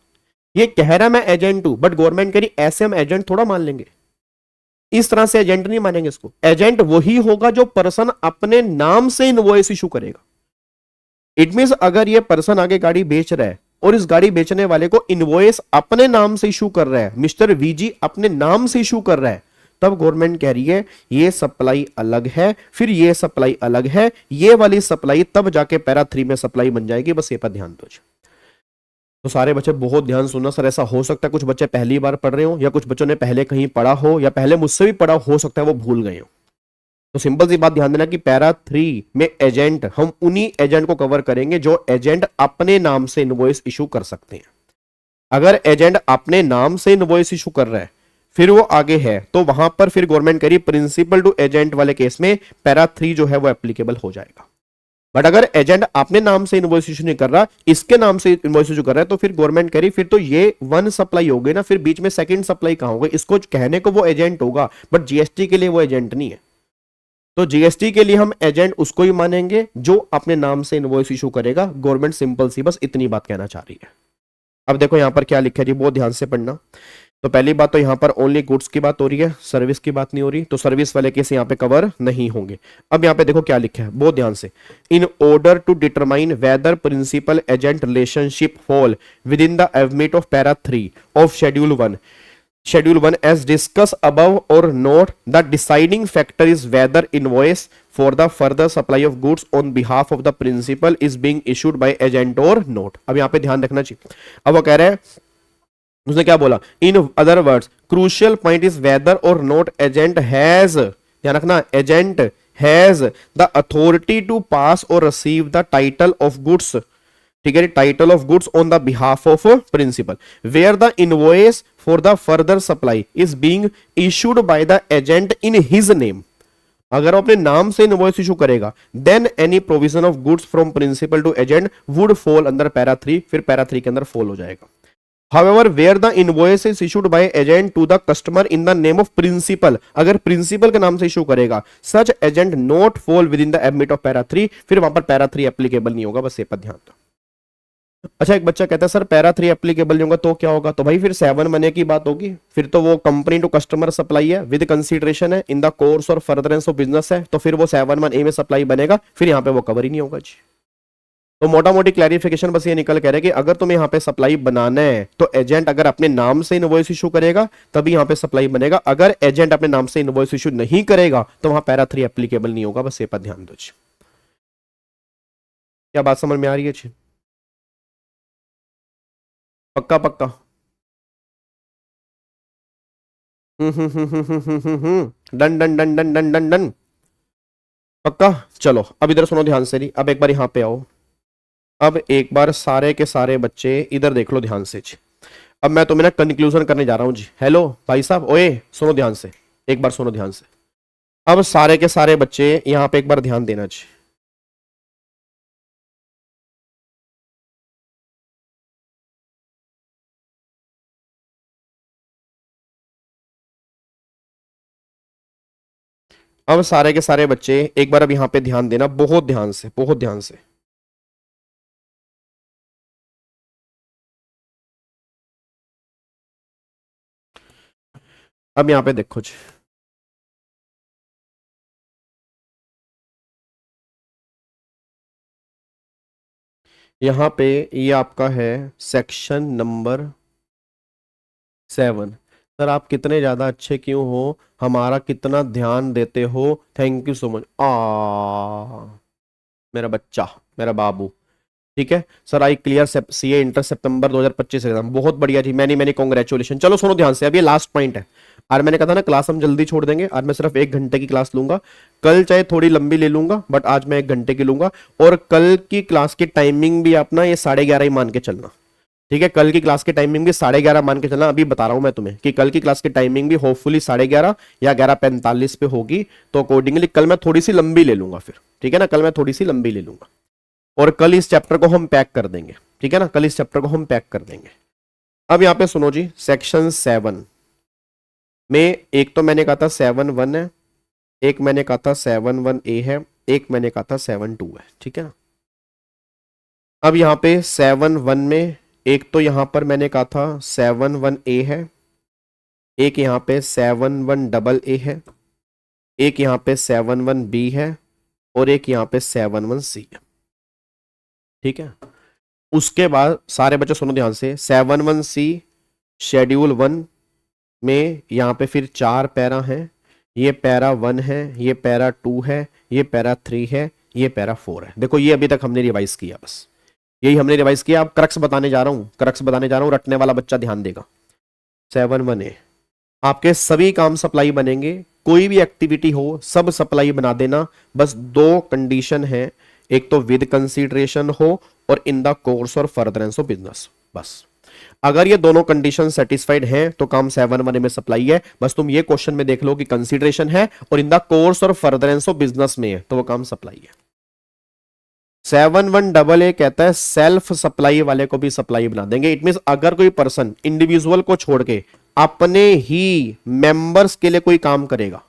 ये कह रहा मैं एजेंट हूं, बट गवर्नमेंट कह रही ऐसे हम एजेंट थोड़ा मान लेंगे, इस तरह से एजेंट नहीं मानेंगे इसको। एजेंट वही होगा जो पर्सन अपने नाम से इनवॉइस इशू करेगा। इट मींस अगर ये पर्सन आगे गाड़ी बेच रहा है और इस गाड़ी बेचने वाले को इनवॉइस अपने नाम से इशू कर रहा है, मिस्टर वीजी अपने नाम से इशू कर रहा है, तब गवर्नमेंट कह रही है ये सप्लाई अलग है, फिर ये सप्लाई अलग है, ये वाली सप्लाई तब जाके पैरा 3 में सप्लाई बन जाएगी। बस ये पर ध्यान दो। तो सारे बच्चे बहुत ध्यान सुनना। सर ऐसा हो सकता है कुछ बच्चे पहली बार पढ़ रहे हो, या कुछ बच्चों ने पहले कहीं पढ़ा हो, या पहले मुझसे भी पढ़ा हो सकता है वो भूल गए हो। तो सिंपल सी बात ध्यान देना कि पैरा 3 में एजेंट, हम उन्हीं एजेंट को कवर करेंगे जो एजेंट अपने नाम से इनवॉइस इशू कर सकते हैं। अगर एजेंट अपने नाम से इनवॉइस इशू कर रहा है, फिर वो आगे है, तो वहां पर फिर गवर्नमेंट कह रही प्रिंसिपल टू एजेंट वाले केस में पैरा 3 जो है वो एप्लीकेबल हो जाएगा। बट अगर एजेंट अपने नाम से इनवॉइस इशू नहीं कर रहा, इसके नाम से इनवॉइस इशू कर रहा है, तो फिर गवर्नमेंट कह रही फिर तो ये वन सप्लाई हो गई ना, फिर बीच में सेकंड सप्लाई कहां होगा? इसको कहने को वो एजेंट होगा, बट जीएसटी के लिए वो एजेंट नहीं है। तो जीएसटी के लिए हम एजेंट उसको ही मानेंगे जो अपने नाम से इनवॉइस इशू करेगा। गवर्नमेंट सिंपल सी बस इतनी बात कहना चाह रही है। अब देखो यहां पर क्या लिखा है जी, बहुत ध्यान से पढ़ना। तो पहली बात तो यहां पर ओनली गुड्स की बात हो रही है, सर्विस की बात नहीं हो रही, तो सर्विस वाले केस यहां पे कवर नहीं होंगे। अब यहां पे देखो क्या लिखा है, बहुत ध्यान से। In order to determine whether principal agent relationship fall with in the ambit of para 3 of schedule 1 as discussed above or not, the deciding factor is whether invoice for the further supply of goods on behalf of the principal is being issued by agent or not। अब यहां पे ध्यान रखना चाहिए। अब वो कह रहे हैं, उसने क्या बोला, in other words crucial point is whether or not agent has, ध्यान रखना, agent has the authority to pass or receive the title of goods, ठीक है, title of goods on the behalf of principal where the invoice for the further supply is being issued by the agent in his name. अगर वो अपने नाम से इनवॉइस इशू करेगा, then any provision of goods from principal to agent would fall under para 3, फिर पैरा 3 के अंदर फॉल हो जाएगा। However, where the invoice is issued by agent to the customer in the name of principal, अगर प्रिंसिपल के नाम से इशू करेगा, such agent not fall within the ambit of para 3, फिर वहां पर पैरा 3 एप्लीकेबल नहीं होगा। बस ये पर ध्यान दो। अच्छा, एक बच्चा कहता है सर पैरा 3 एप्लीकेबल नहीं होगा तो क्या होगा? तो भाई फिर 7 महीने की बात होगी, फिर तो वो कंपनी टू कस्टमर सप्लाई है, विद कंसीडरेशन है, इन the course or furtherance of business है, तो फिर वो 7(1) में सप्लाई बनेगा, फिर यहाँ पे वो कवर ही नहीं होगा जी। तो मोटा मोटी क्लैरिफिकेशन बस ये निकल कह रहे हैं कि अगर तुम्हें यहाँ पे सप्लाई बनाना है तो एजेंट अगर अपने नाम से इनवॉइस इशू करेगा तभी यहाँ पे सप्लाई बनेगा। अगर एजेंट अपने नाम से इनवॉइस इशू नहीं करेगा तो वहां पैरा 3 एप्लीकेबल नहीं होगा। बस ये पर ध्यान दो जी। क्या बात समझ में आ रही है जी? पक्का पक्का। Done done done done done done done. पक्का। चलो अब इधर सुनो ध्यान से, नहीं अब एक बार यहाँ पे आओ। अब एक बार सारे के सारे बच्चे इधर देख लो ध्यान से जी। अब मैं तुम्हें ना कंक्लूजन करने जा रहा हूं जी। हेलो भाई साहब, ओए सुनो ध्यान से, एक बार सुनो ध्यान से। अब सारे के सारे बच्चे यहां पे एक बार ध्यान देना जी। अब सारे के सारे बच्चे एक बार अब यहां पे ध्यान देना, बहुत ध्यान से, बहुत ध्यान से। अब यहां पे देखो जी, यहाँ पे ये आपका है सेक्शन नंबर 7। सर आप कितने ज़्यादा अच्छे क्यों हो, हमारा कितना ध्यान देते हो, थैंक यू सो मच। मेरा बच्चा, मेरा बाबू। ठीक है sir, I clear CA inter September 2025 exam, बहुत बढ़िया जी, मैनी मैनी कॉन्ग्रेचुलेशन। चलो सुनो ध्यान से, अब ये लास्ट पॉइंट है। और मैंने कहा था ना क्लास हम जल्दी छोड़ देंगे, आज मैं सिर्फ 1 घंटे की क्लास लूंगा। कल चाहे थोड़ी लंबी ले लूंगा, बट आज मैं 1 घंटे की लूंगा। और कल की क्लास की टाइमिंग भी अपना ये 11:30 ही मान के चलना। ठीक है, कल की क्लास की टाइमिंग भी 11:30 मान के चलना। अभी बता रहा हूं मैं तुम्हें कि कल की क्लास की टाइमिंग भी होपफुली 11:30 या 11:45 पे होगी। तो अकॉर्डिंगली कल मैं थोड़ी सी लंबी ले लूंगा फिर। ठीक है ना, कल मैं थोड़ी सी लंबी ले लूंगा और कल इस चैप्टर को हम पैक कर देंगे। ठीक है ना, कल इस चैप्टर को हम पैक कर देंगे। अब यहां पे सुनो जी, सेक्शन 7 में एक तो मैंने कहा था 7(1) है, एक मैंने कहा था 7(1)(a) है, एक मैंने कहा था 7(2) है। ठीक है ना, अब यहां पे 7(1) में एक तो यहां पर मैंने कहा था 7(1)(a) है, एक यहां पे 7(1)(AA) है, एक यहां पे 7(1)(b) है और एक यहां पे 7(1)(c) है। ठीक है, उसके बाद सारे बच्चे सुनो ध्यान से, 7(1)(c) शेड्यूल 1 में यहाँ पे फिर 4 पैरा हैं। ये पैरा 1 है, ये पैरा 2 है, ये पैरा 3 है, ये पैरा 4 है। देखो ये अभी तक हमने रिवाइज किया, बस यही हमने रिवाइज किया। अब क्रक्स बताने जा रहा हूँ, क्रक्स बताने जा रहा हूँ, रटने वाला बच्चा ध्यान देगा। 7(1)(a) आपके सभी काम सप्लाई बनेंगे, कोई भी एक्टिविटी हो सब सप्लाई बना देना। बस 2 कंडीशन है, एक तो विद कंसीडरेशन हो और इन the course or furtherance of business. बस अगर ये दोनों कंडीशन सेटिस्फाइड हैं तो काम 7(1) में सप्लाई है। बस तुम ये क्वेश्चन में देख लो कि कंसीडरेशन है और इन the course or furtherance of business में है तो वो काम सप्लाई है। 7(1)(AA) कहता है सेल्फ सप्लाई वाले को भी सप्लाई बना देंगे। इट मींस अगर कोई पर्सन इंडिविजुअल को छोड़ के अपने ही मेंबर्स के लिए कोई काम करेगा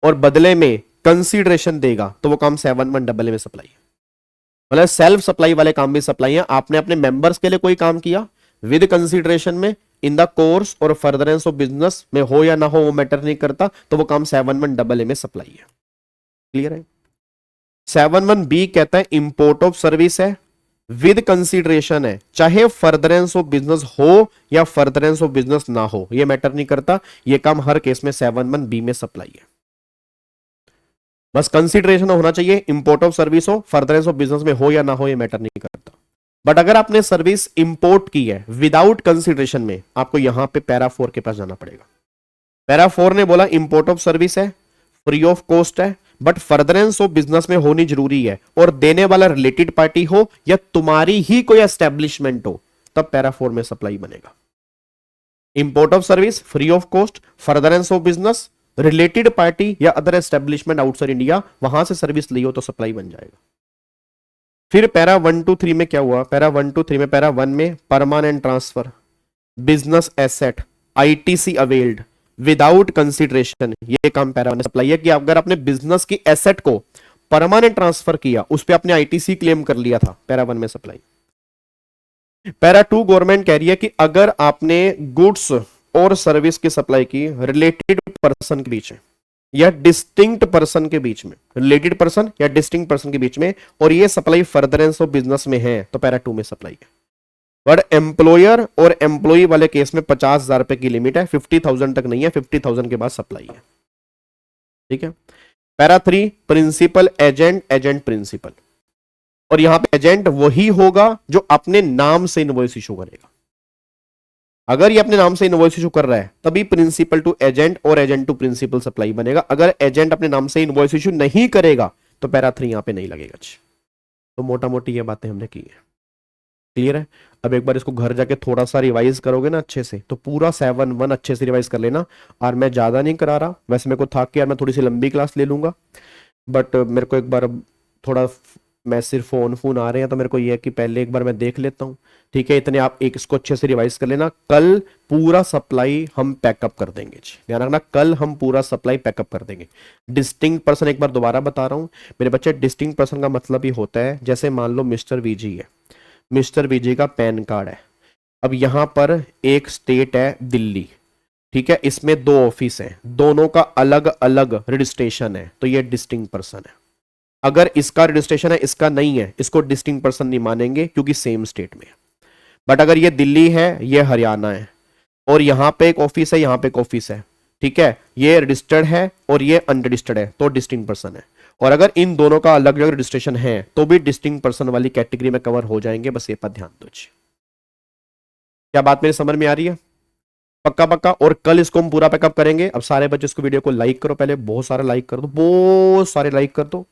और बदले में कंसीडरेशन देगा तो वो काम 7(1)AA में सप्लाई है। मतलब सेल्फ सप्लाई वाले काम भी सप्लाई है। आपने अपने मेंबर्स के लिए कोई काम किया विद कंसीडरेशन में, इन the course or furtherance of business में हो या ना हो वो मैटर नहीं करता, तो वो काम 7(1)AA में सप्लाई है। क्लियर है। 7(1)B कहता है इंपोर्ट ऑफ सर्विस है, विद कंसीडरेशन है, चाहे फर्दरेंस ऑफ बिजनेस हो या फर्दरेंस ऑफ बिजनेस ना हो ये मैटर नहीं करता। ये काम हर केस में 7(1)B में सप्लाई है। बस कंसीडरेशन होना चाहिए, इंपोर्ट ऑफ सर्विस हो, फर्दरेंस ऑफ बिजनेस में हो या ना हो ये मैटर नहीं करता। बट अगर आपने सर्विस इंपोर्ट की है विदाउट कंसीडरेशन में, आपको यहां पे पैरा 4 के पास जाना पड़ेगा। पैरा 4 ने बोला इंपोर्ट ऑफ सर्विस है, फ्री ऑफ कॉस्ट है, बट फर्दरेंस ऑफ बिजनेस में होनी जरूरी है और देने वाला रिलेटेड पार्टी हो या तुम्हारी ही कोई एस्टेब्लिशमेंट हो, तब पैरा 4 में सप्लाई बनेगा। Import of service, free of cost, furtherance of business, related party या अदर एस्टेब्लिशमेंट आउटसाइड इंडिया, वहां से सर्विस ली हो तो सप्लाई बन जाएगा। फिर पैरा 1 2 3 में क्या हुआ, पैरा 1 2 3 में पैरा 1 में permanent transfer, business asset, ITC availed without consideration, ये काम पैरा 1 में सप्लाई है कि अगर आपने बिजनेस की एसेट को परमानेंट ट्रांसफर किया, उस पर आपने आईटीसी क्लेम कर लिया था, पैरा 1 में सप्लाई। पैरा 2 गवर्नमेंट कह रही है कि अगर आपने गुड्स और सर्विस की सप्लाई की रिलेटेड पर्सन के बीच में या डिस्टिंक्ट पर्सन के बीच में, रिलेटेड पर्सन या डिस्टिंक्ट पर्सन के बीच में, और ये सप्लाई फर्दरेंस ऑफ बिजनेस में है तो पैरा 2 में सप्लाई है। बट एम्प्लॉयर और एम्प्लॉई वाले केस में 50,000 रुपए की लिमिट है, 50,000 तक नहीं है, 50,000 के बाद सप्लाई है। ठीक है। Para 3 principal agent, agent principal, और यहां पे एजेंट वही होगा जो अपने नाम से इनवॉइस इशू करेगा। अगर ये अपने नाम से इनवॉइस इशू कर रहा है तभी प्रिंसिपल टू एजेंट और एजेंट टू प्रिंसिपल सप्लाई बनेगा। अगर एजेंट अपने नाम से इनवॉइस इशू नहीं करेगा तो पैरा 3 यहां पे नहीं लगेगा। तो मोटा मोटी ये बातें हमने की है। क्लियर है। अब एक बार इसको घर जाके थोड़ा सा रिवाइज करोगे ना अच्छे से, तो पूरा 7(1) अच्छे से रिवाइज कर लेना। और मैं ज्यादा नहीं करा रहा, वैसे मेरे को था कि यार मैं थोड़ी सी लंबी क्लास ले लूंगा, बट मेरे को एक बार थोड़ा मैसेज फोन आ रहे हैं तो मेरे को ये है कि पहले एक बार मैं देख लेता हूँ। ठीक है, इतने आप एक इसको अच्छे से रिवाइज कर लेना। कल पूरा सप्लाई हम पैकअप कर देंगे, ध्यान रखना, कल हम पूरा सप्लाई पैकअप कर देंगे। डिस्टिंक्ट पर्सन एक बार दोबारा बता रहा हूँ मेरे बच्चे, डिस्टिंक्ट पर्सन का मतलब ही होता है जैसे मान लो मिस्टर वीजी है, मिस्टर वीजी का पैन कार्ड है। अब यहां पर एक स्टेट है दिल्ली, ठीक है, इसमें 2 ऑफिस हैं, दोनों का अलग अलग रजिस्ट्रेशन है, तो ये डिस्टिंक्ट पर्सन है। अगर इसका रजिस्ट्रेशन है इसका नहीं है, इसको डिस्टिंक्ट पर्सन नहीं मानेंगे क्योंकि सेम स्टेट में है। बट अगर ये दिल्ली है, ये हरियाणा है, और यहां पे एक ऑफिस है, यहां पे एक ऑफिस है, ठीक है, ये रजिस्टर्ड है और ये अनरजिस्टर्ड है, तो डिस्टिंक्ट पर्सन है। और अगर इन दोनों का अलग अलग रजिस्ट्रेशन है तो भी डिस्टिंक्ट पर्सन वाली कैटेगरी में कवर हो जाएंगे। बस ये पर ध्यान दो जी। क्या बात मेरी समझ में आ रही है? पक्का पक्का। और कल इसको हम पूरा पैकअप करेंगे। अब सारे बच्चे इसको वीडियो को लाइक करो, पहले बहुत सारे लाइक कर दो, बहुत सारे लाइक कर दो,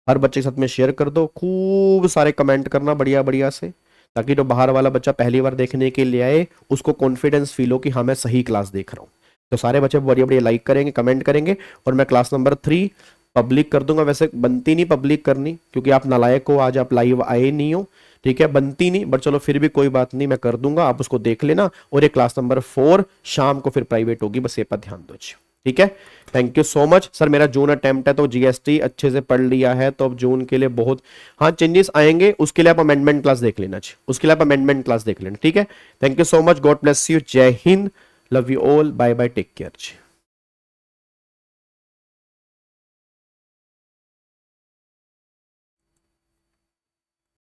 हर बच्चे के साथ में शेयर कर दो, खूब सारे कमेंट करना बढ़िया बढ़िया से, ताकि जो बाहर वाला बच्चा पहली बार देखने के लिए आए उसको कॉन्फिडेंस फील हो कि हाँ मैं सही क्लास देख रहा हूँ। तो सारे बच्चे बढ़िया बढ़िया लाइक करेंगे, कमेंट करेंगे, और मैं क्लास नंबर 3 पब्लिक कर दूंगा। वैसे बनती नहीं पब्लिक करनी क्योंकि आप नालायक हो, आज आप लाइव आए नहीं हो, ठीक है, बनती नहीं, बट चलो फिर भी कोई बात नहीं, मैं कर दूंगा, आप उसको देख लेना। और ये क्लास नंबर 4 शाम को फिर प्राइवेट होगी, बस ये पर ध्यान दो, ठीक है। Thank you so much sir. मेरा जून अटेम्प्ट है तो जीएसटी अच्छे से पढ़ लिया है, तो अब जून के लिए बहुत हाँ चेंजेस आएंगे, उसके लिए आप अमेंडमेंट क्लास देख लेना, उसके लिए आप अमेंडमेंट क्लास देख लेना, ठीक है। Thank you so much, God bless you, जय हिंद, love you all, bye bye, take care.